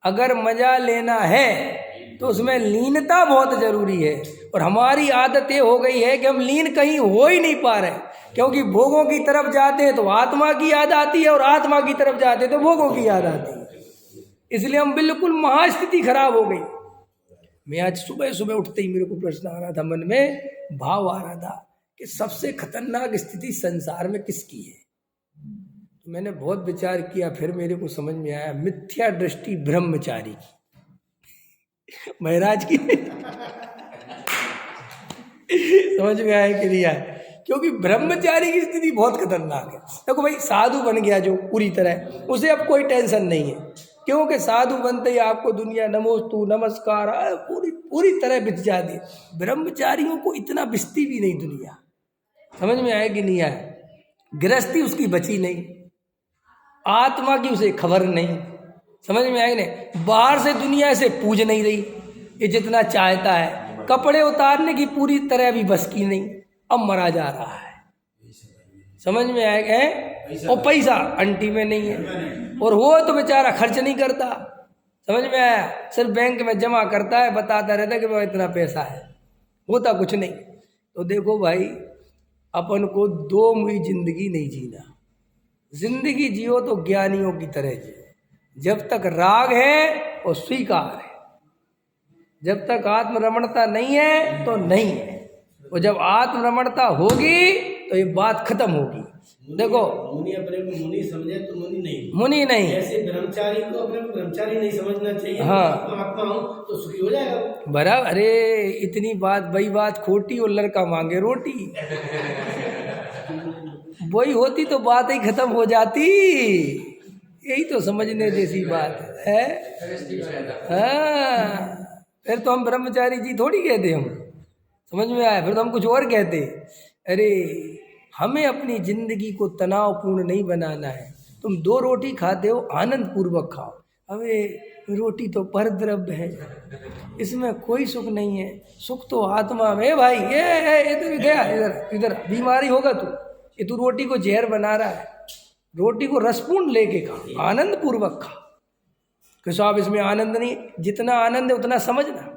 अगर मजा लेना है तो उसमें लीनता बहुत जरूरी है। और हमारी आदत ये हो गई है कि हम लीन कहीं हो ही नहीं पा रहे, क्योंकि भोगों की तरफ जाते हैं तो आत्मा की याद आती है और आत्मा की तरफ जाते हैं तो भोगों की याद आती है। इसलिए हम बिल्कुल महास्थिति खराब हो गई। मैं आज सुबह सुबह उठते ही मेरे को प्रश्न आ रहा था, मन में भाव आ रहा था कि सबसे खतरनाक स्थिति संसार में किसकी है? तो मैंने बहुत विचार किया, फिर मेरे को समझ में आया मिथ्या दृष्टि ब्रह्मचारी की, महाराज की। समझ में आया कि नहीं आया? क्योंकि ब्रह्मचारी की स्थिति बहुत खतरनाक है। देखो भाई, साधु बन गया जो पूरी तरह, उसे अब कोई टेंशन नहीं है, क्योंकि साधु बनते ही आपको दुनिया नमोस्तु नमस्कार पूरी तरह बिछ जाती। ब्रह्मचारियों को इतना बिछती भी नहीं दुनिया। समझ में आया कि नहीं आया? गृहस्थी उसकी बची नहीं, आत्मा की उसे खबर नहीं। समझ में आया नहीं? बाहर से दुनिया इसे पूज नहीं रही, ये जितना चाहता है। कपड़े उतारने की पूरी तरह भी बस की नहीं, अब मरा जा रहा है। समझ में आएगा? और पैसा अंटी में नहीं है, और वो तो बेचारा खर्च नहीं करता। समझ में आया? सिर्फ बैंक में जमा करता है, बताता रहता है कि मेरा इतना पैसा है, होता कुछ नहीं। तो देखो भाई, अपन को दो मुई जिंदगी नहीं जीना। जिंदगी जियो तो ज्ञानियों की तरह जियो। जब तक राग है और स्वीकार है, जब तक आत्मरमणता नहीं है तो नहीं है, और जब आत्मरमणता होगी तो ये बात खत्म होगी। देखो, मुनि अपने को मुनि समझे तो मुनि नहीं, ऐसे ब्रह्मचारी को अपने को ब्रह्मचारी नहीं समझना चाहिए। हाँ, आत्मा हूं तो सुखी हो जाएगा। बराबर। अरे इतनी बात, वही बात खोटी और लड़का मांगे रोटी। वही होती तो बात ही खत्म हो जाती। यही तो समझने जैसी बात है। हाँ, फिर तो हम ब्रह्मचारी जी थोड़ी कहते हम। समझ में आया? फिर तो हम कुछ और कहते। अरे हमें अपनी जिंदगी को तनावपूर्ण नहीं बनाना है। तुम 2 रोटी खाते हो, आनंद पूर्वक खाओ। अबे रोटी तो परद्रव्य है, इसमें कोई सुख नहीं है। सुख तो आत्मा में भाई। ये इधर गया, इधर बीमारी होगा तू। ये तू रोटी को जहर बना रहा है। रोटी को रसपूर्ण लेके खा, आनंद पूर्वक खा। कि साहब इसमें आनंद नहीं, जितना आनंद है उतना समझना।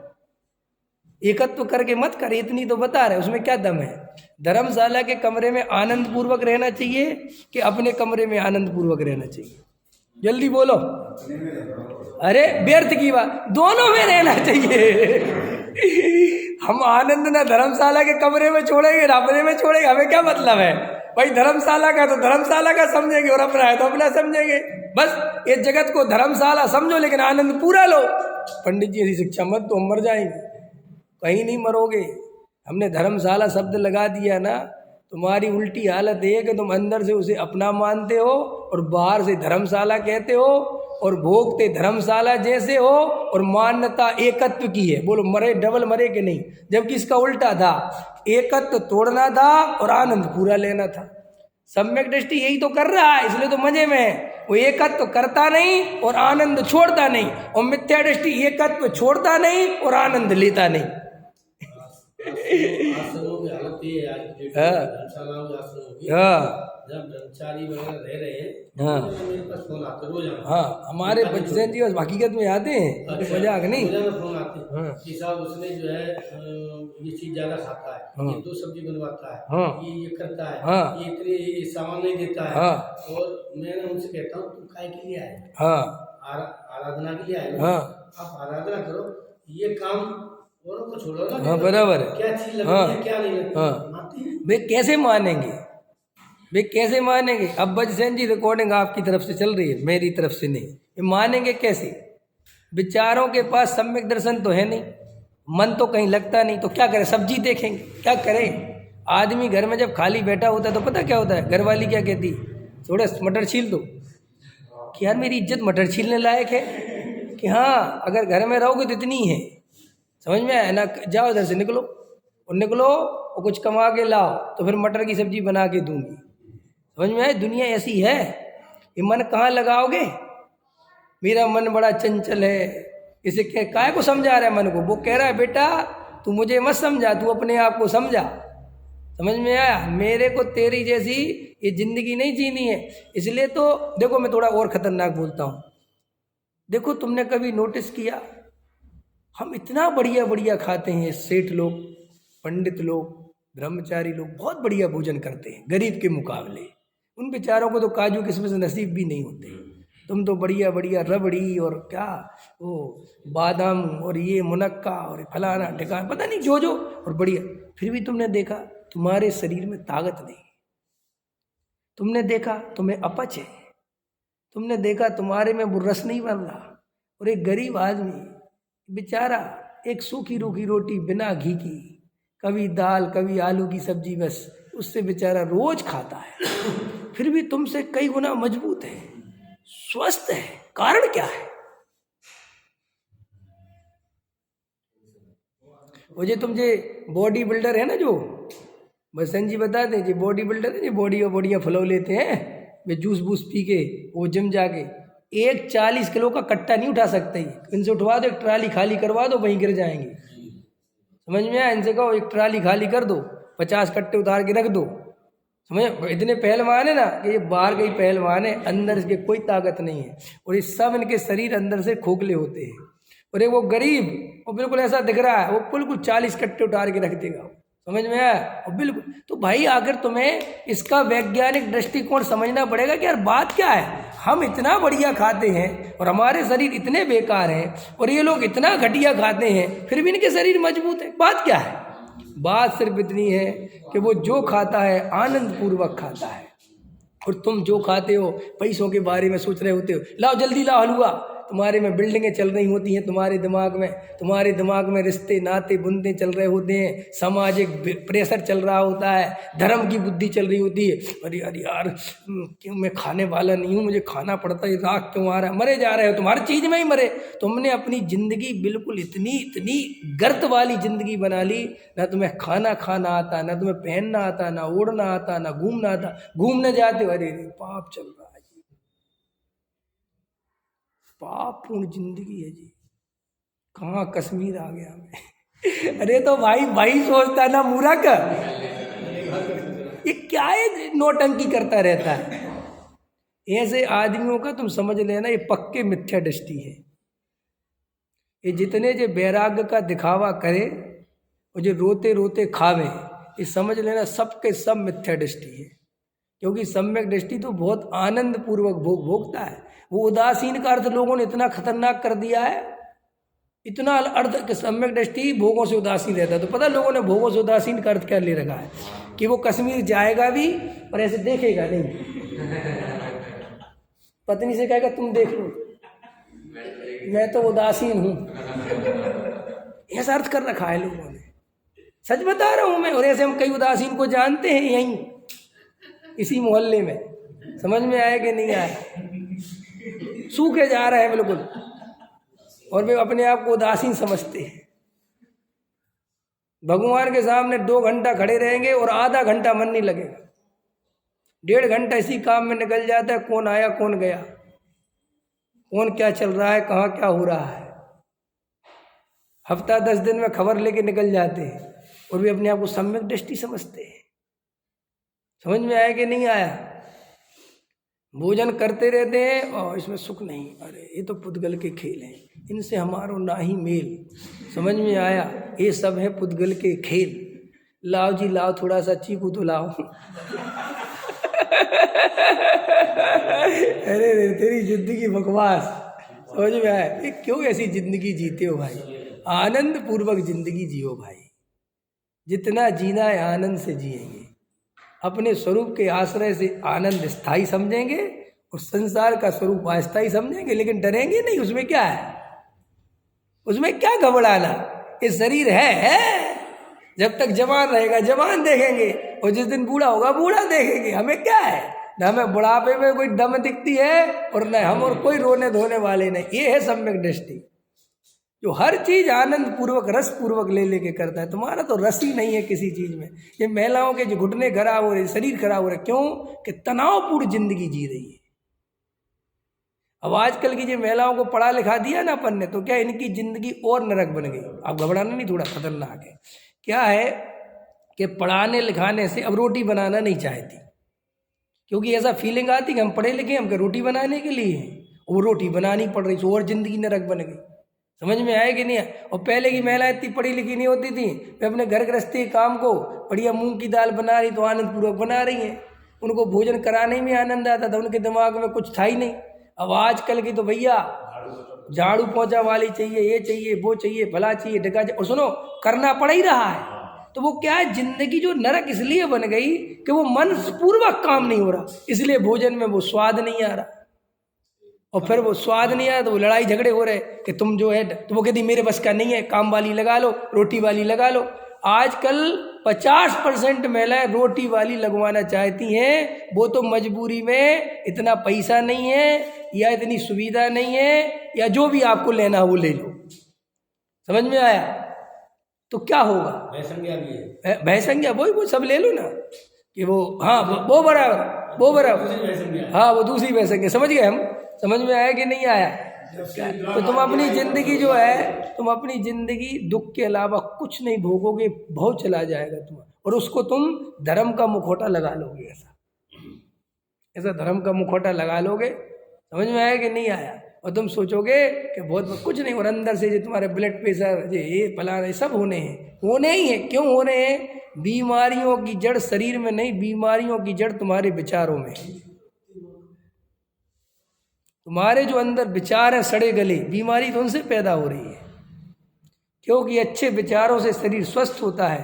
एकत्व करके मत कर, इतनी तो बता रहे, उसमें क्या दम है? धर्मशाला के कमरे में आनंद पूर्वक रहना चाहिए कि अपने कमरे में आनंद पूर्वक रहना चाहिए? जल्दी बोलो। अरे व्यर्थ की बात, दोनों में रहना चाहिए। हम आनंद ना धर्मशाला के कमरे में छोड़ेंगे ना अपने में छोड़ेंगे, हमें क्या मतलब है भाई? धर्मशाला का तो धर्मशाला का समझेंगे और अपना है तो अपना समझेंगे। बस ये जगत को धर्मशाला समझो, लेकिन आनंद पूरा लो। पंडित जी ऐसी शिक्षा मत दो, हम मर जाएंगे। कहीं नहीं मरोगे। हमने धर्मशाला शब्द लगा दिया ना, तुम्हारी उल्टी हालत है कि तुम अंदर से उसे अपना मानते हो और बाहर से धर्मशाला कहते हो, और भोगते धर्मशाला जैसे हो, और मान्यता एकत्व की है। बोलो मरे डबल मरे कि नहीं? जबकि इसका उल्टा था, एकत्व तोड़ना था और आनंद पूरा लेना था। सम्यक दृष्टि यही तो कर रहा है, इसलिए तो मजे में है। वो एकत्व करता नहीं और आनंद छोड़ता नहीं, और मिथ्या दृष्टि एकत्व छोड़ता नहीं और आनंद लेता नहीं। आश्रमों की हालत ये है आज की डेट में, धर्मशालाओं के आश्रमों की, जब ब्रह्मचारी वगैरह रह रहे हैं, तो मेरे पास फोन आते रोज। हाँ, हमारे बच्चे जी हकीकत में आते हैं, मजाक नहीं। फोन आते हैं कि साहब उसने जो है ये चीज ज्यादा खाता है, ये 2 सब्जी बनवाता है, ये करता है, ये इतने सामान नहीं देता है। और मैं उनसे कहता हूँ, तुम काय के लिए आए? आराधना के लिए आए। आप आराधना करो, ये काम औरों को छोड़ो ना। हाँ, बराबर है। क्या चीज लगती है, क्या नहीं लगती है। वे कैसे मानेंगे? वे कैसे मानेंगे? अब बजसेन जी रिकॉर्डिंग आपकी तरफ से चल रही है, मेरी तरफ से नहीं। ये मानेंगे कैसे? विचारों के पास सम्यक दर्शन तो है नहीं, मन तो कहीं लगता नहीं, तो क्या करें? सब्जी देखेंगे, क्या करें? आदमी घर में जब खाली बैठा होता है तो पता क्या होता है? घरवाली क्या कहती? थोड़ा मटर छील दो। कि यार मेरी इज्जत मटर छीलने लायक है? कि हाँ अगर घर में रहोगे तो इतनी है, समझ में आया ना। जाओ इधर से निकलो और निकलो और कुछ कमा के लाओ तो फिर मटर की सब्जी बना के दूंगी। समझ में आया, दुनिया ऐसी है। ये मन कहाँ लगाओगे? मेरा मन बड़ा चंचल है, इसे काय को समझा रहा है मन को? वो कह रहा है बेटा तू मुझे मत समझा, तू अपने आप को समझा। समझ में आया? मेरे को तेरी जैसी ये जिंदगी नहीं जीनी है। इसलिए तो देखो मैं थोड़ा और खतरनाक बोलता हूँ। देखो तुमने कभी नोटिस किया, हम इतना बढ़िया बढ़िया खाते हैं, सेठ लोग, पंडित लोग, ब्रह्मचारी लोग बहुत बढ़िया भोजन करते हैं गरीब के मुकाबले। उन बेचारों को तो काजू किस्म से नसीब भी नहीं होते। तुम तो बढ़िया बढ़िया रबड़ी और क्या वो बादाम और ये मुनक्का और फलाना ठिकाना पता नहीं जो और बढ़िया, फिर भी तुमने देखा तुम्हारे शरीर में ताकत नहीं। तुमने देखा तुम्हें अपच है। तुमने देखा तुम्हारे में वो रस नहीं बन रहा। और एक गरीब आदमी बेचारा एक सूखी रूखी रोटी बिना घी की, कभी दाल कभी आलू की सब्जी, बस उससे बेचारा रोज खाता है, फिर भी तुमसे कई गुना मजबूत है, स्वस्थ है। कारण क्या है? वो जो तुम जे बॉडी बिल्डर है ना, जो बसन जी बता दें, जो बॉडी बिल्डर है, जो बॉडियाँ फुलौ लेते हैं, वे जूस बूस पी के वो जिम जाके एक 40 किलो का कट्टा नहीं उठा सकते। इनसे उठवा दो, एक ट्राली खाली करवा दो, वहीं गिर जाएंगे। समझ में आया? इनसे कहो एक ट्राली खाली कर दो, 50 कट्टे उतार के रख दो। समझ, इतने पहलवान है ना कि ये बाहर के ही पहलवान है, अंदर इसके कोई ताकत नहीं है। और ये सब इनके शरीर अंदर से खोखले होते हैं। और एक वो गरीब, वो बिल्कुल ऐसा दिख रहा है, वो बिल्कुल 40 कट्टे उतार के रख देगा। समझ में आया? और बिल्कुल, तो भाई आखिर तुम्हें इसका वैज्ञानिक दृष्टिकोण समझना पड़ेगा कि यार बात क्या है। हम इतना बढ़िया खाते हैं और हमारे शरीर इतने बेकार हैं, और ये लोग इतना घटिया खाते हैं फिर भी इनके शरीर मजबूत है। बात क्या है? बात सिर्फ इतनी है कि वो जो खाता है आनंद पूर्वक खाता है, और तुम जो खाते हो पैसों के बारे में सोच रहे होते हो। लाओ जल्दी लाओ हलवा, तुम्हारे में बिल्डिंगें चल रही होती हैं, तुम्हारे दिमाग में रिश्ते नाते बुनते चल रहे होते हैं, सामाजिक प्रेशर चल रहा होता है, धर्म की बुद्धि चल रही होती है। अरे अरे यार क्यों मैं खाने वाला नहीं हूँ, मुझे खाना पड़ता है, राग क्यों आ रहा है? मरे जा रहे हो, तुम्हारी चीज़ में ही मरे। तुमने अपनी ज़िंदगी बिल्कुल इतनी गर्त वाली ज़िंदगी बना ली, ना तुम्हें खाना आता, ना तुम्हें पहनना आता, ना ओढ़ना आता, ना घूमना आता। घूमने जाते हो, अरे पाप चल रहा है, पाप पूर्ण जिंदगी है जी। कहाँ कश्मीर आ गया मैं। अरे तो भाई सोचता ना मूर्ख, ये क्या है नौटंकी करता रहता है। ऐसे आदमियों का तुम समझ लेना ये पक्के मिथ्या दृष्टि है। ये जितने जो वैराग्य का दिखावा करे और जो रोते रोते खावे, ये समझ लेना सबके सब मिथ्या दृष्टि है। क्योंकि सम्यक दृष्टि तो बहुत आनंद पूर्वक भोगता है। वो उदासीन का अर्थ लोगों ने इतना खतरनाक कर दिया है, इतना अर्थ कि सम्यक दृष्टि भोगों से उदासीन रहता है। तो पता लोगों ने भोगों से उदासीन का अर्थ क्या ले रखा है कि वो कश्मीर जाएगा भी और ऐसे देखेगा नहीं। पत्नी से कहेगा तुम देख लो, मैं तो उदासीन हूँ, ऐसा अर्थ कर रखा है लोगों ने। सच बता रहा हूँ मैं। और ऐसे हम कई उदासीन को जानते हैं यहीं इसी मोहल्ले में। समझ में आया कि नहीं आया? सूखे जा रहे हैं बिल्कुल, और वे अपने आप को उदासीन समझते हैं। भगवान के सामने 2 घंटा खड़े रहेंगे और आधा घंटा मन नहीं लगेगा, 1.5 घंटा इसी काम में निकल जाता है। कौन आया कौन गया, कौन क्या चल रहा है, कहाँ क्या हो रहा है। हफ्ता 10 दिन में खबर लेके निकल जाते हैं, और वे अपने आप को सम्यक दृष्टि समझते हैं। समझ में आया कि नहीं आया? भोजन करते रहते हैं और इसमें सुख नहीं। अरे ये तो पुद्गल के खेल हैं, इनसे हमारो ना ही मेल। समझ में आया? ये सब है पुद्गल के खेल। लाओ जी लाओ, थोड़ा सा चीकू तो लाओ। अरे तेरी जिंदगी बकवास। समझ में आया? ये क्यों ऐसी जिंदगी जीते हो भाई? आनंद पूर्वक जिंदगी जियो भाई। जितना जीना है आनंद से जिएंगे, अपने स्वरूप के आश्रय से आनंद स्थायी समझेंगे, और संसार का स्वरूप अस्थायी समझेंगे, लेकिन डरेंगे नहीं। उसमें क्या है? उसमें क्या घबराना? ये शरीर है, जब तक जवान रहेगा जवान देखेंगे, और जिस दिन बूढ़ा होगा बूढ़ा देखेंगे। हमें क्या है? न हमें बुढ़ापे में कोई दम दिखती है और न हम और कोई रोने धोने वाले नहीं। ये है सम्यक दृष्टि, जो हर चीज आनंद पूर्वक रस पूर्वक ले लेके करता है। तुम्हारा तो रस ही नहीं है किसी चीज में। ये महिलाओं के जो घुटने खराब हो रहे, शरीर खराब हो रहे, क्यों? कि तनावपूर्ण जिंदगी जी रही है। अब आजकल की जो महिलाओं को पढ़ा लिखा दिया ना अपन ने, तो क्या इनकी जिंदगी और नरक बन गई। अब घबराना नहीं, थोड़ा खतरनाक है। क्या है कि पढ़ाने लिखाने से अब रोटी बनाना नहीं चाहती, क्योंकि ऐसा फीलिंग आती कि हम पढ़े लिखे, हम रोटी बनाने के लिए हैं, वो रोटी बनानी पड़ रही, तो और जिंदगी नरक बन गई। समझ में आए कि नहीं? और पहले की महिला इतनी पढ़ी लिखी नहीं होती थी, वे अपने घर गृहस्थी के काम को बढ़िया मूंग की दाल बना रही तो आनंद पूर्वक बना रही हैं। उनको भोजन कराने में आनंद आता था, उनके दिमाग में कुछ था ही नहीं। अब आजकल की तो भैया झाड़ू पोंछा वाली चाहिए, ये चाहिए, वो चाहिए, भला चाहिए, ढका चाहिए, और सुनो करना पड़ ही रहा है। तो वो क्या है, जिंदगी जो नरक इसलिए बन गई कि वो मन पूर्वक काम नहीं हो रहा, इसलिए भोजन में वो स्वाद नहीं आ रहा। और फिर वो स्वाद नहीं आया तो वो लड़ाई झगड़े हो रहे कि तुम जो है, तो वो कहती मेरे बस का नहीं है, काम वाली लगा लो, रोटी वाली लगा लो। आजकल 50% महिलाएं रोटी वाली लगवाना चाहती हैं, वो तो मजबूरी में, इतना पैसा नहीं है या इतनी सुविधा नहीं है, या जो भी आपको लेना हो वो ले लो। समझ में आया? तो क्या होगा? भयसंज्ञा भी है, भयसंज्ञा वो सब ले लो ना, कि वो हाँ वो बराबर, वो बराबर, हाँ वो दूसरी भयसंज्ञा। समझ गए हम? समझ में आया कि नहीं आया? तो तुम अपनी जिंदगी जो है, तुम अपनी जिंदगी दुख के अलावा कुछ नहीं भोगोगे, बहुत चला जाएगा तुम, और उसको तुम धर्म का मुखौटा लगा लोगे। ऐसा धर्म का मुखौटा लगा लोगे। समझ में आया कि नहीं आया? और तुम सोचोगे कि बहुत कुछ नहीं, और अंदर से जो तुम्हारे ब्लड प्रेशर, ये फलाना, सब होने हैं, होने ही है। क्यों होने हैं? बीमारियों की जड़ शरीर में नहीं, बीमारियों की जड़ तुम्हारे विचारों में है। तुम्हारे जो अंदर विचार हैं सड़े गले, बीमारी तो उनसे पैदा हो रही है। क्योंकि अच्छे विचारों से शरीर स्वस्थ होता है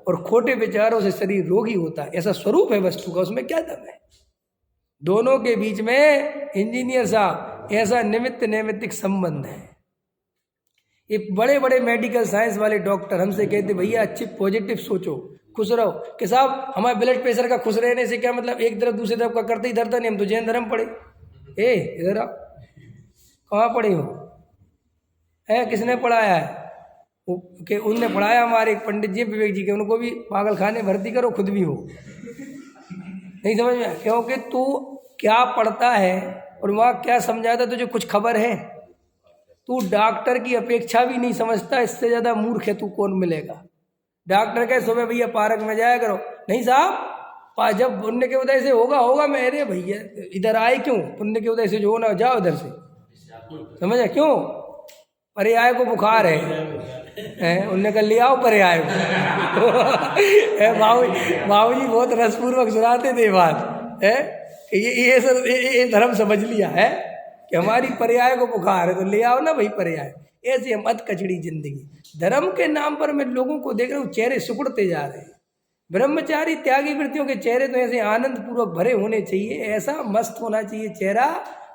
और खोटे विचारों से शरीर रोगी होता है। ऐसा स्वरूप है वस्तु का, उसमें क्या दम है? दोनों के बीच में इंजीनियर साहब ऐसा निमित्त नैमित्तिक संबंध है। ये बड़े बड़े मेडिकल साइंस वाले डॉक्टर हमसे कहते भैया अच्छी पॉजिटिव सोचो, खुश रहो। कि साहब हमारे ब्लड प्रेशर का खुश रहने से क्या मतलब, एक तरफ दूसरी तरफ का करते ही डरता नहीं, हम तो जैन धर्म पढ़े। इधर आओ, कहाँ पढ़े हो? किसने पढ़ाया है? कि उनने पढ़ाया हमारे एक पंडित जी विवेक जी के, उनको भी पागल खाने भर्ती करो, खुद भी हो। नहीं समझ में? क्योंकि तू क्या पढ़ता है और वहाँ क्या समझाता तुझे कुछ खबर है? तू डॉक्टर की अपेक्षा भी नहीं समझता, इससे ज़्यादा मूर्ख है तू कौन मिलेगा? डॉक्टर कहे सुबह भैया पार्क में जाया करो, नहीं साहब जब पुण्य के उदय से होगा मैं, अरे भैया इधर आए क्यों? पुण्य के उदय से जो होना जाओ इधर से। समझा? क्यों? पर्याय को बुखार है, उनने कहा ले आओ पर्याय को। बाबू जी बहुत रसपूर्वक सुनाते थे बात है, ये धर्म समझ लिया है कि हमारी पर्याय को बुखार है, तो ले आओ ना भाई पर्याय। ऐसे हम अध कचड़ी जिंदगी, धर्म के नाम पर मैं लोगों को देख रहा हूँ चेहरे सिकुड़ते जा रहे हैं। ब्रह्मचारी त्यागी वृत्तियों के चेहरे तो ऐसे आनंद पूर्वक भरे होने चाहिए, ऐसा मस्त होना चाहिए चेहरा,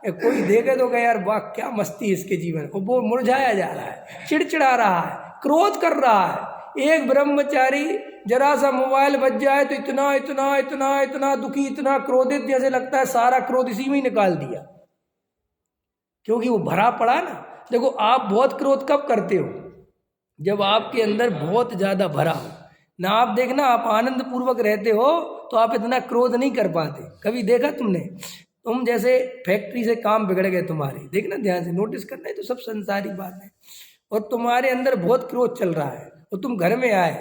कोई देखे तो कहे यार वाह क्या मस्ती इसके जीवन। वो मुरझाया जा रहा है, चिड़चिड़ा रहा है, क्रोध कर रहा है। एक ब्रह्मचारी जरा सा मोबाइल बज जाए तो इतना इतना इतना इतना दुखी, इतना क्रोधित, जैसे लगता है सारा क्रोध इसी में निकाल दिया, क्योंकि वो भरा पड़ा ना। देखो आप बहुत क्रोध कब करते हो? जब आपके अंदर बहुत ज्यादा भरा हो ना। आप देखना, आप आनंद पूर्वक रहते हो तो आप इतना क्रोध नहीं कर पाते। कभी देखा तुमने? तुम जैसे फैक्ट्री से काम बिगड़ गए तुम्हारे, देखना ध्यान से, नोटिस करना है, तो सब संसारी बात है। और तुम्हारे अंदर बहुत क्रोध चल रहा है और तुम घर में आए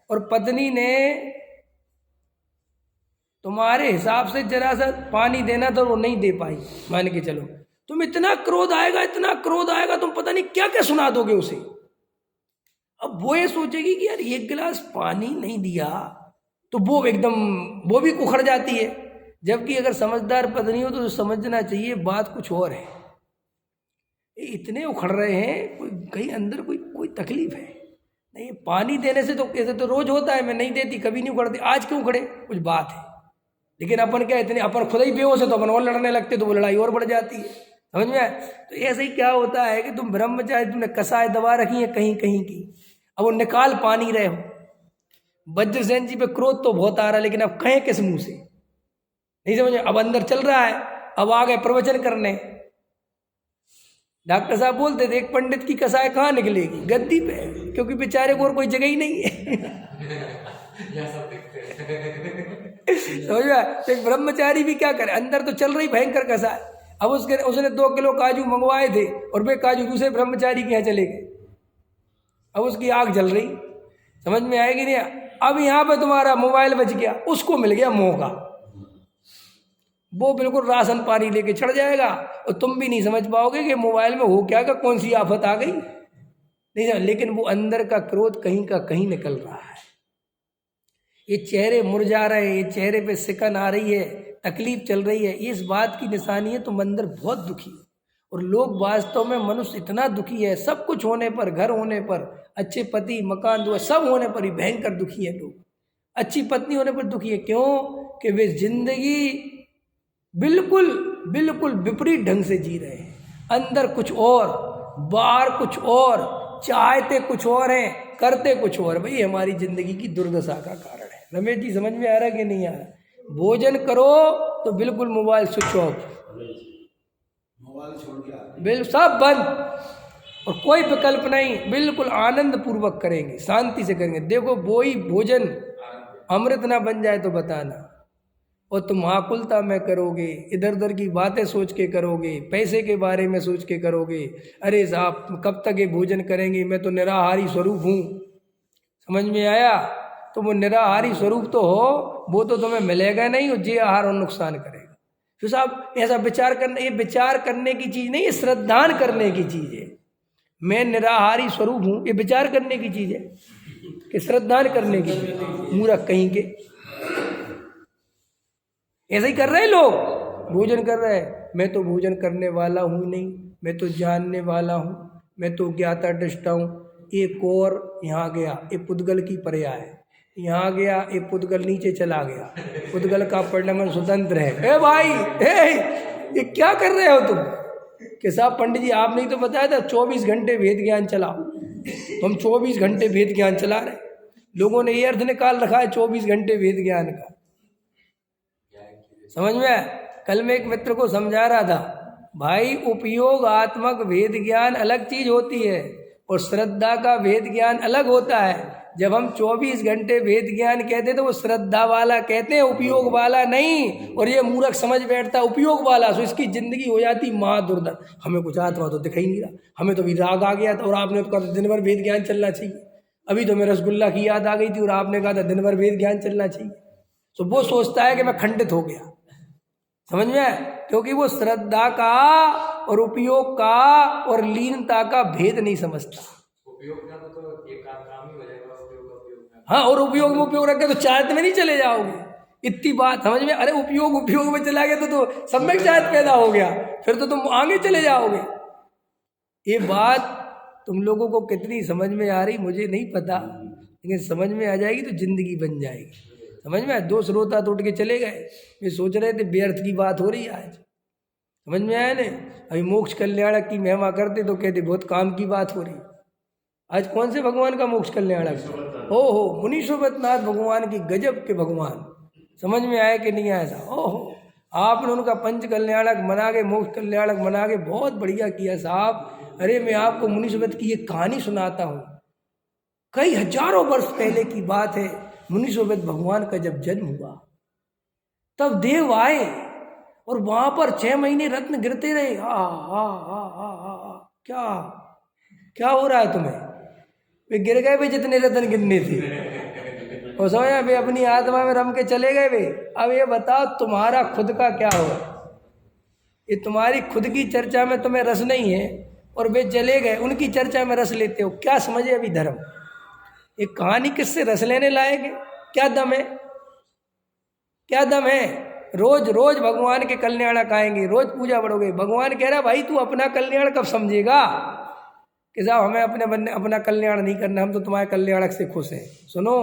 और पत्नी ने तुम्हारे हिसाब से जरा सा पानी देना तो वो नहीं दे पाई, मान के चलो, तुम इतना क्रोध आएगा, इतना क्रोध आएगा, तुम पता नहीं क्या क्या सुना दोगे उसे। अब वो ये सोचेगी कि यार एक गिलास पानी नहीं दिया, तो वो एकदम वो भी उखड़ जाती है। जबकि अगर समझदार पत्नी हो तो समझना चाहिए बात कुछ और है, इतने उखड़ रहे हैं, कोई कहीं अंदर कोई तकलीफ है नहीं। पानी देने से तो कैसे तो रोज होता है, मैं नहीं देती, कभी नहीं उखड़ती, आज क्यों उखड़े? कुछ बात है। लेकिन अपन क्या इतने, अपन खुद ही बेहोश है तो अपन और लड़ने लगते, तो वो लड़ाई और बढ़ जाती है। समझ में आए? तो ऐसे ही क्या होता है कि तुम ब्रह्मचारी, तुमने कसाय दबा रखी है कहीं कहीं की, अब वो निकाल पानी रहे हो। वज्रसेन जी पे क्रोध तो बहुत आ रहा है, लेकिन अब कहें किस मुंह से? नहीं समझ में? अब अंदर चल रहा है, अब आ गए प्रवचन करने। डॉक्टर साहब बोलते थे एक पंडित की कसाय कहाँ निकलेगी? गद्दी पे, क्योंकि बेचारे को और कोई जगह ही नहीं है। समझ में? तो एक ब्रह्मचारी भी क्या करे, अंदर तो चल रही भयंकर कसाय। अब उसने 2 किलो काजू मंगवाए थे और वे काजू दूसरे ब्रह्मचारी के यहाँ चले गए। अब उसकी आग जल रही, समझ में आएगी नहीं। अब यहाँ पे तुम्हारा मोबाइल बच गया, उसको मिल गया मौका, वो बिल्कुल राशन पानी लेके चढ़ जाएगा और तुम भी नहीं समझ पाओगे कि मोबाइल में हो क्या, कौन सी आफत आ गई नहीं। लेकिन वो अंदर का क्रोध कहीं का कहीं निकल रहा है। ये चेहरे मुरझा रहे हैं, ये चेहरे पे सिकन आ रही है, तकलीफ चल रही है, ये इस बात की निशानी है तुम अंदर बहुत दुखी है। और लोग वास्तव में मनुष्य इतना दुखी है, सब कुछ होने पर, घर होने पर, अच्छे पति मकान दुआ सब होने पर ही भयंकर दुखी है लोग। अच्छी पत्नी होने पर दुखी है, क्यों? कि वे जिंदगी बिल्कुल बिल्कुल विपरीत ढंग से जी रहे हैं। अंदर कुछ और, बाहर कुछ और, चाहते कुछ और हैं, करते कुछ और। भाई हमारी जिंदगी की दुर्दशा का कारण है। रमेश जी समझ में आ रहा कि नहीं आ रहा? भोजन करो तो बिल्कुल मोबाइल स्विच ऑफ, मोबाइल छोड़ के बिल्कुल सब बंद, और कोई विकल्प नहीं, बिल्कुल आनंद पूर्वक करेंगे, शांति से करेंगे। देखो वो ही भोजन अमृत ना बन जाए तो बताना। और तुम आकुलता में करोगे, इधर उधर की बातें सोच के करोगे, पैसे के बारे में सोच के करोगे, अरे साहब कब तक ये भोजन करेंगे, मैं तो निराहारी स्वरूप हूँ। समझ में आया? तो वो निराहारी स्वरूप तो हो, वो तो तुम्हें मिलेगा नहीं, और जे आहार और नुकसान करेगा। तो साहब ऐसा विचार करना, ये विचार करने की चीज़ नहीं, ये श्रद्धान करने की चीज़ है। मैं निराहारी स्वरूप हूँ, ये विचार करने की चीज़ है कि श्रद्धान करने की? मूर्ख कहीं के ऐसे ही कर रहे हैं लोग, भोजन कर रहे हैं। मैं तो भोजन करने वाला हूँ नहीं, मैं तो जानने वाला हूँ, मैं तो ज्ञाता दृष्टा हूँ। एक और यहाँ गया, एक पुद्गल की पर्याय है, यहाँ गया एक पुद्गल नीचे चला गया, पुद्गल का परिणाम स्वतंत्र है। ए भाई ये क्या कर रहे हो तुम? कि साहब पंडित जी आपने ही तो बताया था 24 घंटे वेद ज्ञान चलाओ, तो हम 24 घंटे वेद ज्ञान चला रहे। लोगों ने ये अर्थ निकाल रखा है 24 घंटे वेद ज्ञान का। समझ में? कल मैं एक मित्र को समझा रहा था, भाई उपयोगात्मक वेद ज्ञान अलग चीज होती है और श्रद्धा का वेद ज्ञान अलग होता है। जब हम 24 घंटे वेद ज्ञान कहते तो वो श्रद्धा वाला कहते हैं, उपयोग वाला नहीं। और ये मूर्ख समझ बैठता उपयोग वाला, तो इसकी जिंदगी हो जाती महादुर्दन। हमें कुछ आत्मा तो दिखाई नहीं रहा, हमें तो भी राग आ गया था और आपने तो कहा दिन भर वेद ज्ञान चलना चाहिए। अभी तो मैं रसगुल्ला की याद आ गई थी और आपने कहा था दिन भर वेद ज्ञान चलना चाहिए। तो वो सोचता है कि मैं खंडित हो गया। समझ में? क्योंकि वो श्रद्धा का और उपयोग का और लीनता का भेद नहीं समझता। उपयोग का तो एक काम ही हो जाएगा, उपयोग हाँ, और उपयोग में उपयोग रख के तो चाहत में नहीं चले जाओगे। इतनी बात समझ में? अरे उपयोग में चला गया तो सम्यक चाहत पैदा हो गया, फिर तो तुम आगे चले जाओगे। ये बात तुम लोगों को कितनी समझ में आ रही मुझे नहीं पता, लेकिन समझ में आ जाएगी तो जिंदगी बन जाएगी। समझ में? 2 श्रोता तो उठ के चले गए, वे सोच रहे थे व्यर्थ की बात हो रही है आज। समझ में आया ने? अभी मोक्ष कल्याणक की महिमा करते तो कहते बहुत काम की बात हो रही। आज कौन से भगवान का मोक्ष कल्याणक? ओहो, मुनीश्वरनाथ भगवान की गजब के भगवान। समझ में आया कि नहीं आया? ओहो, आपने उनका पंच कल्याणक मना के, मोक्ष कल्याणक मना के बहुत बढ़िया किया साहब। अरे मैं आपको मुनीश्वर की एक कहानी सुनाता हूँ। कई हजारों वर्ष पहले की बात है। मुनीश्वर भगवान का जब जन्म हुआ तब देव आए और वहां पर 6 महीने रत्न गिरते रहे। क्या क्या हो रहा है तुम्हें? वे गिर गए वे जितने रत्न गिरने थे, और समझा वे अपनी आत्मा में रम के चले गए वे। अब ये बताओ तुम्हारा खुद का क्या हो? ये तुम्हारी खुद की चर्चा में तुम्हें रस नहीं है और वे चले गए, उनकी चर्चा में रस लेते हो। क्या समझे अभी धर्म? एक कहानी किससे रस लेने लायक है? क्या दम है? क्या दम है? रोज रोज भगवान के कल्याणक आएंगे, रोज पूजा बढ़ोगे। भगवान कह रहा भाई तू अपना कल्याण कब समझेगा? कि साहब हमें अपना कल्याण नहीं करना, हम तो तुम्हारे कल्याणक से खुश हैं। सुनो,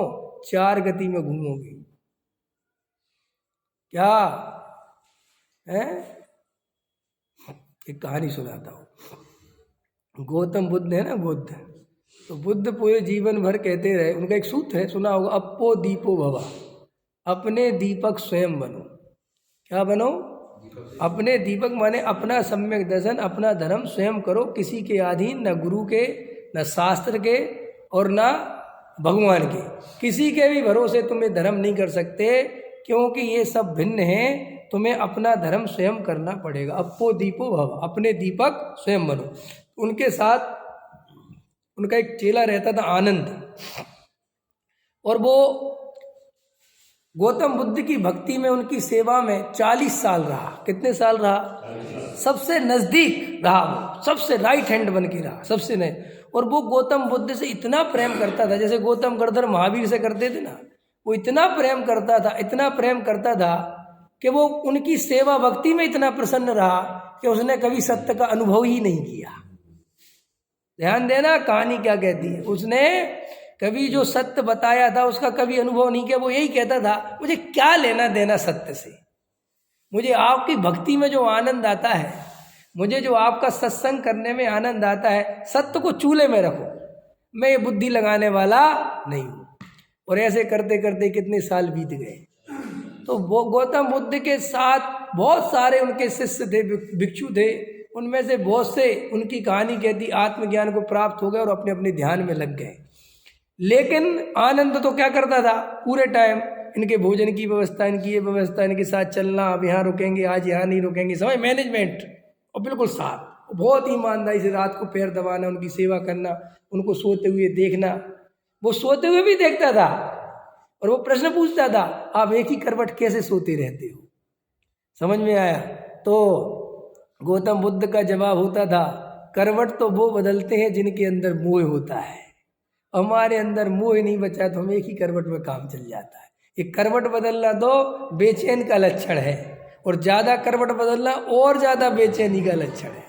4 गति में घूमोगे। क्या है? एक कहानी सुनाता हूँ। गौतम बुद्ध है ना, बुद्ध, तो बुद्ध पूरे जीवन भर कहते रहे, उनका एक सूत्र है सुना होगा, अपो दीपो भवा, अपने दीपक स्वयं बनो। क्या बनो? अपने दीपक माने अपना सम्यक दर्शन, अपना धर्म स्वयं करो, किसी के अधीन, न गुरु के, न शास्त्र के, और न भगवान के। किसी के भी भरोसे तुम्हें धर्म नहीं कर सकते, क्योंकि ये सब भिन्न हैं। तुम्हें अपना धर्म स्वयं करना पड़ेगा। अपो दीपो भव, अपने दीपक स्वयं बनो। उनके साथ उनका एक चेला रहता था आनंद, और वो गौतम बुद्ध की भक्ति में, उनकी सेवा में 40 साल रहा। कितने साल रहा? सबसे नजदीक रहा वो, सबसे राइट हैंड बन के रहा, सबसे नहीं। और वो गौतम बुद्ध से इतना प्रेम करता था, जैसे गौतम गणधर महावीर से करते थे ना, वो इतना प्रेम करता था, इतना प्रेम करता था कि वो उनकी सेवा भक्ति में इतना प्रसन्न रहा कि उसने कभी सत्य का अनुभव ही नहीं किया। ध्यान देना कहानी क्या कहती है। उसने कभी जो सत्य बताया था उसका कभी अनुभव नहीं किया। वो यही कहता था, मुझे क्या लेना देना सत्य से, मुझे आपकी भक्ति में जो आनंद आता है, मुझे जो आपका सत्संग करने में आनंद आता है, सत्य को चूल्हे में रखो, मैं ये बुद्धि लगाने वाला नहीं हूँ। और ऐसे करते करते कितने साल बीत गए। तो वो गौतम बुद्ध के साथ बहुत सारे उनके शिष्य थे, भिक्षु थे, उनमें से बहुत से उनकी कहानी कहती आत्मज्ञान को प्राप्त हो गए और अपने अपने ध्यान में लग गए। लेकिन आनंद तो क्या करता था पूरे टाइम, इनके भोजन की व्यवस्था, इनकी ये व्यवस्था, इनके साथ चलना, अब यहाँ रुकेंगे, आज यहाँ नहीं रुकेंगे, समय मैनेजमेंट और बिल्कुल साफ, बहुत ईमानदारी से रात को पैर दबाना, उनकी सेवा करना, उनको सोते हुए देखना। वो सोते हुए भी देखता था और वो प्रश्न पूछता था, आप एक ही करवट कैसे सोते रहते हो? समझ में आया? तो गौतम बुद्ध का जवाब होता था, करवट तो वो बदलते हैं जिनके अंदर मोह होता है, हमारे अंदर मोह नहीं बचा तो हम एक ही करवट में काम चल जाता है। ये करवट बदलना तो बेचैन का लक्षण है, और ज़्यादा करवट बदलना और ज़्यादा बेचैनी का लक्षण है।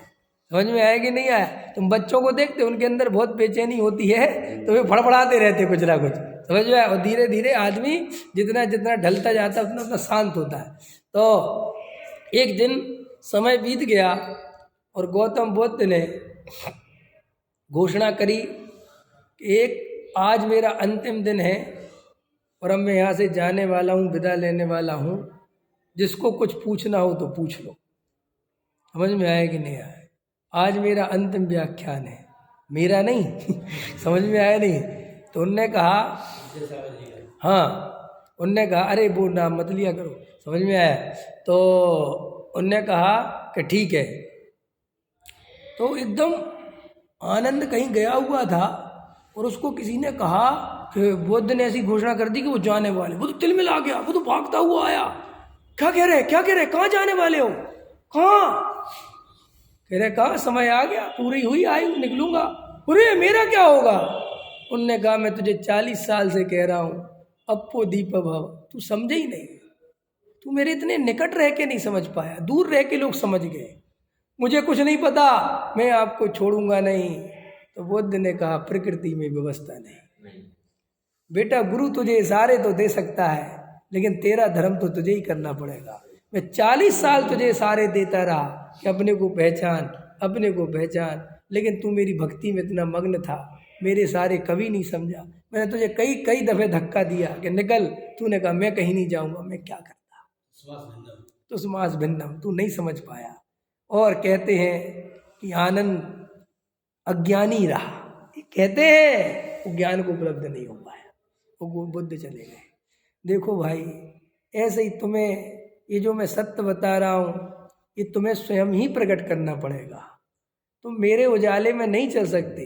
समझ में आया कि नहीं आया? तुम बच्चों को देखते, उनके अंदर बहुत बेचैनी होती है तो वे फड़फड़ाते रहते कुछ ना कुछ, समझ में आया? और धीरे धीरे आदमी जितना जितना ढलता जाता है उतना उतना शांत होता है। तो एक दिन समय बीत गया और गौतम बुद्ध ने घोषणा करी कि एक आज मेरा अंतिम दिन है और अब मैं यहाँ से जाने वाला हूँ, विदा लेने वाला हूँ, जिसको कुछ पूछना हो तो पूछ लो। समझ में आया कि नहीं आया? आज मेरा अंतिम व्याख्यान है, मेरा नहीं समझ में आया नहीं? तो उनने कहा, हाँ, उनने कहा अरे वो नाम मत लिया करो, समझ में आया? तो उनने कहा कि ठीक है। तो एकदम आनंद कहीं गया हुआ था और उसको किसी ने कहा कि बुद्ध ने ऐसी घोषणा कर दी कि वो जाने वाले। वो तो तिलमिल आ गया, वो तो भागता हुआ आया, क्या कह रहे, क्या कह रहे, कहाँ जाने वाले हो, कहाँ? कह रहे कहाँ, समय आ गया, पूरी हुई, आई हूँ, निकलूंगा। अरे मेरा क्या होगा? उनने कहा मैं तुझे 40 साल से कह रहा हूँ, अपो दीप भव, तू समझे ही नहीं, तू मेरे इतने निकट रह के नहीं समझ पाया, दूर रह के लोग समझ गए, मुझे कुछ नहीं पता, मैं आपको छोड़ूंगा नहीं। तो बुद्ध ने कहा प्रकृति में व्यवस्था नहीं बेटा, गुरु तुझे इशारे तो दे सकता है लेकिन तेरा धर्म तो तुझे ही करना पड़ेगा। मैं 40 साल तुझे इशारे देता रहा कि अपने को पहचान, अपने को पहचान, लेकिन तू मेरी भक्ति में इतना मग्न था, मेरे सारे कभी नहीं समझा। मैंने तुझे कई कई दफ़े धक्का दिया कि निकल, तूने कहा मैं कहीं नहीं जाऊंगा, मैं क्या करता, तो समास भिन्नम, तू नहीं समझ पाया। और कहते हैं कि आनंद अज्ञानी रहा, कहते हैं वो ज्ञान को उपलब्ध नहीं हो पाया, वो बुद्ध चले गए। देखो भाई, ऐसे ही तुम्हें ये जो मैं सत्य बता रहा हूँ ये तुम्हें स्वयं ही प्रकट करना पड़ेगा। तुम मेरे उजाले में नहीं चल सकते,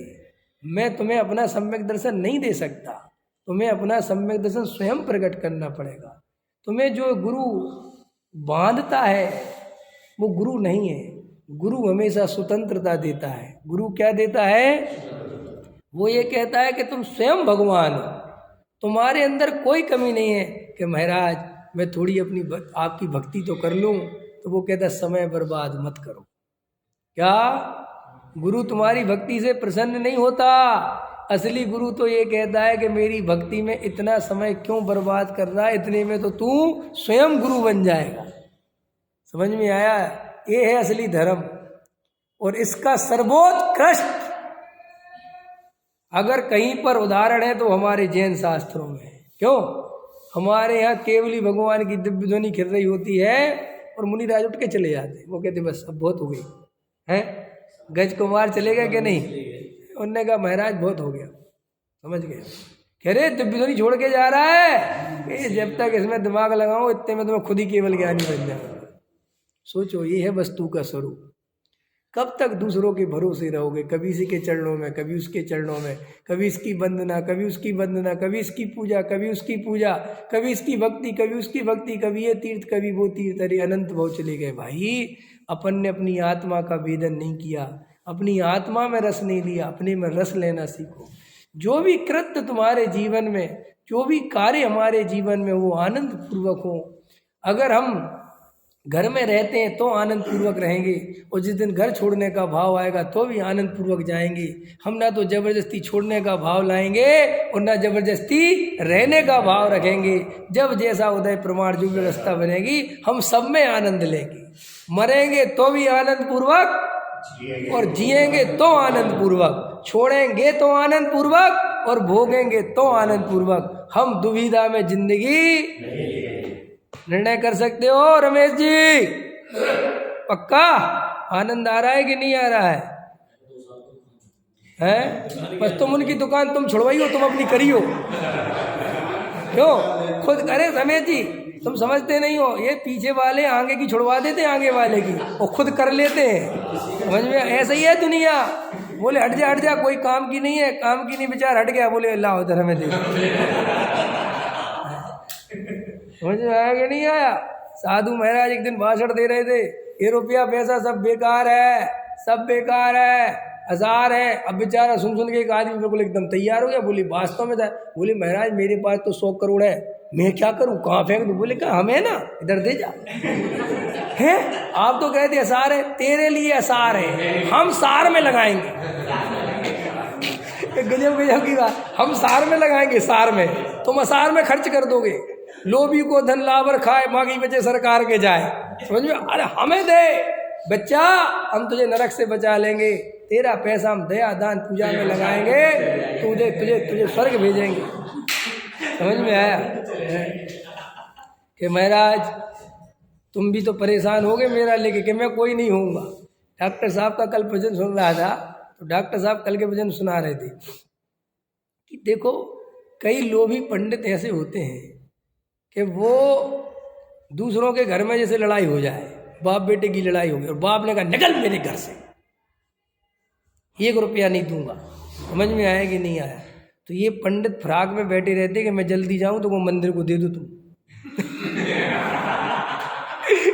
मैं तुम्हें अपना सम्यक दर्शन नहीं दे सकता, तुम्हें अपना सम्यक दर्शन स्वयं प्रकट करना पड़ेगा। तुम्हें जो गुरु बांधता है वो गुरु नहीं है, गुरु हमेशा स्वतंत्रता देता है। गुरु क्या देता है? वो ये कहता है कि तुम स्वयं भगवान हो, तुम्हारे अंदर कोई कमी नहीं है कि महाराज मैं थोड़ी अपनी आपकी भक्ति तो कर लूँ। तो वो कहता समय बर्बाद मत करो। क्या? गुरु तुम्हारी भक्ति से प्रसन्न नहीं होता। असली गुरु तो ये कहता है कि मेरी भक्ति में इतना समय क्यों बर्बाद कर रहा है, इतने में तो तू स्वयं गुरु बन जाएगा। समझ में आया? ये है असली धर्म। और इसका सर्वोत्कृष्ट अगर कहीं पर उदाहरण है तो हमारे जैन शास्त्रों में। क्यों? हमारे यहाँ केवली भगवान की दिव्य ध्वनि खिल रही होती है और मुनिराज उठ के चले जाते। वो कहते बस अब बहुत हो गई है, गज कुमार चले गए कि नहीं? उनने कहा महाराज बहुत हो गया, समझ गए। कह रहे दिव्य ध्वनि छोड़ के जा रहा है, ये जब तक इसमें दिमाग लगाऊं इतने में तो मैं खुद ही केवल ज्ञानी बन जाऊंगा। सोचो ये है वस्तु का स्वरूप। कब तक दूसरों के भरोसे रहोगे? कभी इसी के चरणों में, कभी उसके चरणों में, कभी इसकी वंदना, कभी उसकी वंदना, कभी इसकी पूजा, कभी उसकी पूजा, कभी इसकी भक्ति, कभी उसकी भक्ति, कभी ये तीर्थ, कभी वो तीर्थ। अरे अनंत भाव चले गए भाई। अपन ने अपनी आत्मा का वेदन नहीं किया, अपनी आत्मा में रस नहीं लिया। अपने में रस लेना सीखो। जो भी कृत्य तुम्हारे जीवन में, जो भी कार्य हमारे जीवन में, वो आनंद पूर्वक हो। अगर हम घर में रहते हैं तो आनंद पूर्वक रहेंगे, और जिस दिन घर छोड़ने का भाव आएगा तो भी आनंद पूर्वक जाएंगे। हम ना तो जबरदस्ती छोड़ने का भाव लाएंगे और ना जबरदस्ती रहने का भाव रखेंगे। जब जैसा उदय प्रमाण जो व्यवस्था बनेगी, हम सब में आनंद लेंगे। मरेंगे तो भी आनंद पूर्वक और जिएंगे तो आनंद पूर्वक, छोड़ेंगे तो आनंद पूर्वक और भोगेंगे तो आनंद पूर्वक। हम दुविधा में जिंदगी निर्णय कर सकते हो रमेश जी? पक्का आनंद आ रहा है कि नहीं आ रहा है? हैं? बस तुम उनकी दुकान तुम छुड़वाई हो, तुम अपनी करी हो। क्यों? खुद करे रमेश जी, तुम समझते नहीं हो। ये पीछे वाले आगे की छुड़वा देते हैं, आगे वाले की, और खुद कर लेते हैं। समझ में? ऐसा ही है दुनिया। बोले हट जा, कोई काम की नहीं है, काम की नहीं, बेचार हट गया। बोले अल्लाह उधर हमें दे। समझ में आया कि नहीं आया? साधु महाराज एक दिन भाषण दे रहे थे, ये रुपया पैसा सब बेकार है, सब बेकार है, हजार है। अब बेचारा सुन सुन के एक आदमी बिल्कुल एकदम तैयार हो गया। बोले वास्तव में था? बोले महाराज मेरे पास तो 100 करोड़ है, मैं क्या करूं, कहाँ फेंक दूं? बोले कहा हमें ना इधर दे जा। है आप तो कहते असार है, तेरे लिए असार है, हम सार में लगाएंगे। गजब गजब की बात, हम सार में लगाएंगे, सार में, तुम असार में खर्च कर दोगे। लोभी को धन लावर खाए, मांगी बचे सरकार के जाए। समझ में? अरे हमें दे बच्चा, हम तुझे नरक से बचा लेंगे। तेरा पैसा हम दया दान पूजा में लगाएंगे, तुझे तुझे तुझे स्वर्ग भेजेंगे। समझ में आया कि महाराज तुम भी तो परेशान हो गए मेरा लेके कि मैं कोई नहीं होऊंगा। डॉक्टर साहब का कल भजन सुन रहा था, तो डॉक्टर साहब कल के भजन सुना रहे थे कि देखो कई लोभी पंडित ऐसे होते हैं कि वो दूसरों के घर में जैसे लड़ाई हो जाए, बाप बेटे की लड़ाई हो गई और बाप ने कहा निकल मेरे घर से, 1 रुपया नहीं दूंगा। समझ में आया कि नहीं आया? तो ये पंडित फ्राक में बैठे रहते कि मैं जल्दी जाऊं तो वो मंदिर को दे दो तुम।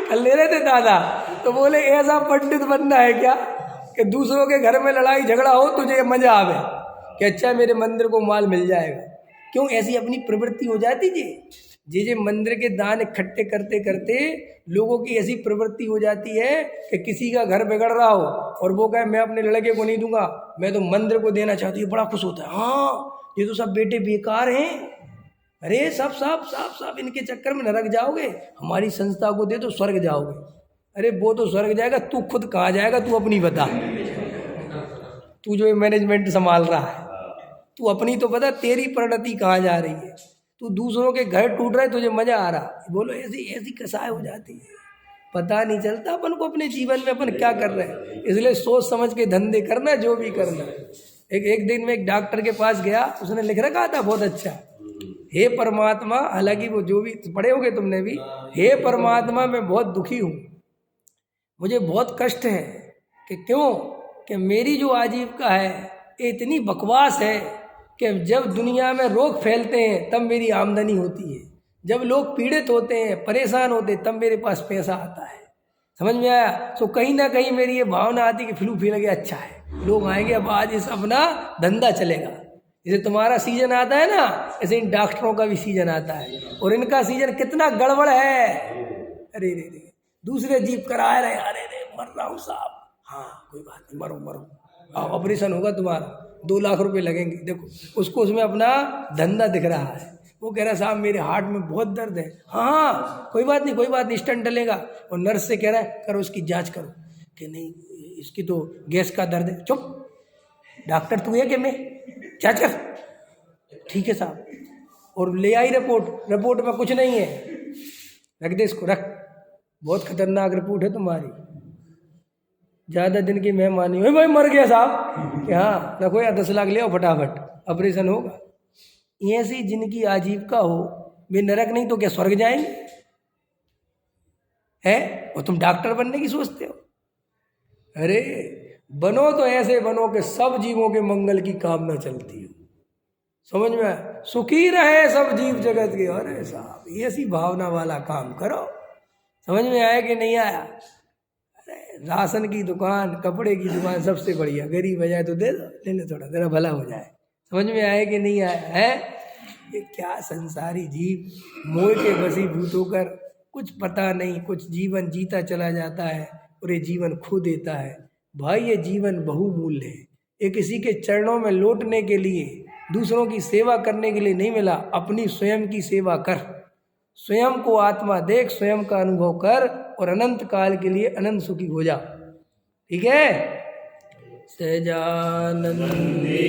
कल ले रहे थे दादा, तो बोले ऐसा पंडित बनना है क्या कि दूसरों के घर में लड़ाई झगड़ा हो तुझे मजा आवे कि अच्छा मेरे मंदिर को माल मिल जाएगा। क्यों? ऐसी अपनी प्रवृत्ति हो जाती जे मंदिर के दान इकट्ठे करते करते लोगों की ऐसी प्रवृत्ति हो जाती है कि किसी का घर बिगड़ रहा हो और वो कहे मैं अपने लड़के को नहीं दूंगा, मैं तो मंदिर को देना चाहती हूँ। बड़ा खुश होता है, हाँ ये तो सब बेटे बेकार हैं, अरे सब इनके चक्कर में नरक जाओगे, हमारी संस्था को दे तो स्वर्ग जाओगे। अरे वो तो स्वर्ग जाएगा, तू खुद कहाँ जाएगा? तू अपनी बता। तू जो मैनेजमेंट संभाल रहा है, तू अपनी तो बता, तेरी परिणति कहाँ जा रही है? तू दूसरों के घर टूट रहा है, तुझे मजा आ रहा है। बोलो ऐसी कसाय हो जाती है, पता नहीं चलता अपन को अपने जीवन में अपन क्या कर रहे हैं। इसलिए सोच समझ के धंधे करना, जो भी करना। एक दिन में एक डॉक्टर के पास गया, उसने लिख रखा था बहुत अच्छा, हे परमात्मा, हालांकि वो जो भी पढ़े होगे तुमने भी, हे परमात्मा मैं बहुत दुखी हूँ, मुझे बहुत कष्ट है कि क्यों कि मेरी जो आजीविका है ये इतनी बकवास है कि जब दुनिया में रोग फैलते हैं तब मेरी आमदनी होती है, जब लोग पीड़ित होते हैं परेशान होते हैं तब मेरे पास पैसा आता है। समझ में आया? तो कहीं ना कहीं मेरी ये भावना आती कि फ्लू फैल गया, अच्छा है लोग आएंगे, अब आज इस अपना धंधा चलेगा। जैसे तुम्हारा सीजन आता है ना, ऐसे इन डॉक्टरों का भी सीजन आता है, और इनका सीजन कितना गड़बड़ है। अरे रे रे, दूसरे जीप कराए रहे, अरे रे मर रहा हूँ साहब, हाँ कोई बात नहीं, मरो, ऑपरेशन होगा तुम्हारा, 2 लाख रुपए लगेंगे। देखो उसको उसमें अपना धंधा दिख रहा है, वो कह रहा है साहब मेरे हार्ट में बहुत दर्द है, हाँ कोई बात नहीं स्टंट डलेगा। और नर्स से कह रहा है करो उसकी जांच करो, कि नहीं इसकी तो गैस का दर्द है। चुप, डॉक्टर तू है कि मैं? जांच कर, ठीक है साहब। और ले आई रिपोर्ट में कुछ नहीं है, रख दे इसको, रख। बहुत खतरनाक रिपोर्ट है तुम्हारी, ज़्यादा दिन की मेहमानी हो भाई, मर गया साहब कि हाँ रखो या 10 लाख ले आओ फटाफट ऑपरेशन होगा। ऐसी जिनकी आजीविका हो वे नरक नहीं तो क्या स्वर्ग जाएंगे? है और तुम डॉक्टर बनने की सोचते हो? अरे बनो तो ऐसे बनो कि सब जीवों के मंगल की कामना चलती हो, समझ में आया? सुखी रहे सब जीव जगत के। अरे साहब ऐसी भावना वाला काम करो, समझ में आया कि नहीं आया? अरे राशन की दुकान, कपड़े की दुकान सबसे बढ़िया, गरीब आ जाए तो दे दो, ले ले थोड़ा, तेरा भला हो जाए। समझ में आया कि नहीं आया है? ये क्या संसारी जीव मोह के वशीभूत होकर कुछ पता नहीं, कुछ जीवन जीता चला जाता है और ये जीवन खो देता है। भाई ये जीवन बहुमूल्य है, ये किसी के चरणों में लौटने के लिए, दूसरों की सेवा करने के लिए नहीं मिला। अपनी स्वयं की सेवा कर, स्वयं को आत्मा देख, स्वयं का अनुभव कर और अनंत काल के लिए अनंत सुखी हो जा। ठीक है? सहजानंदी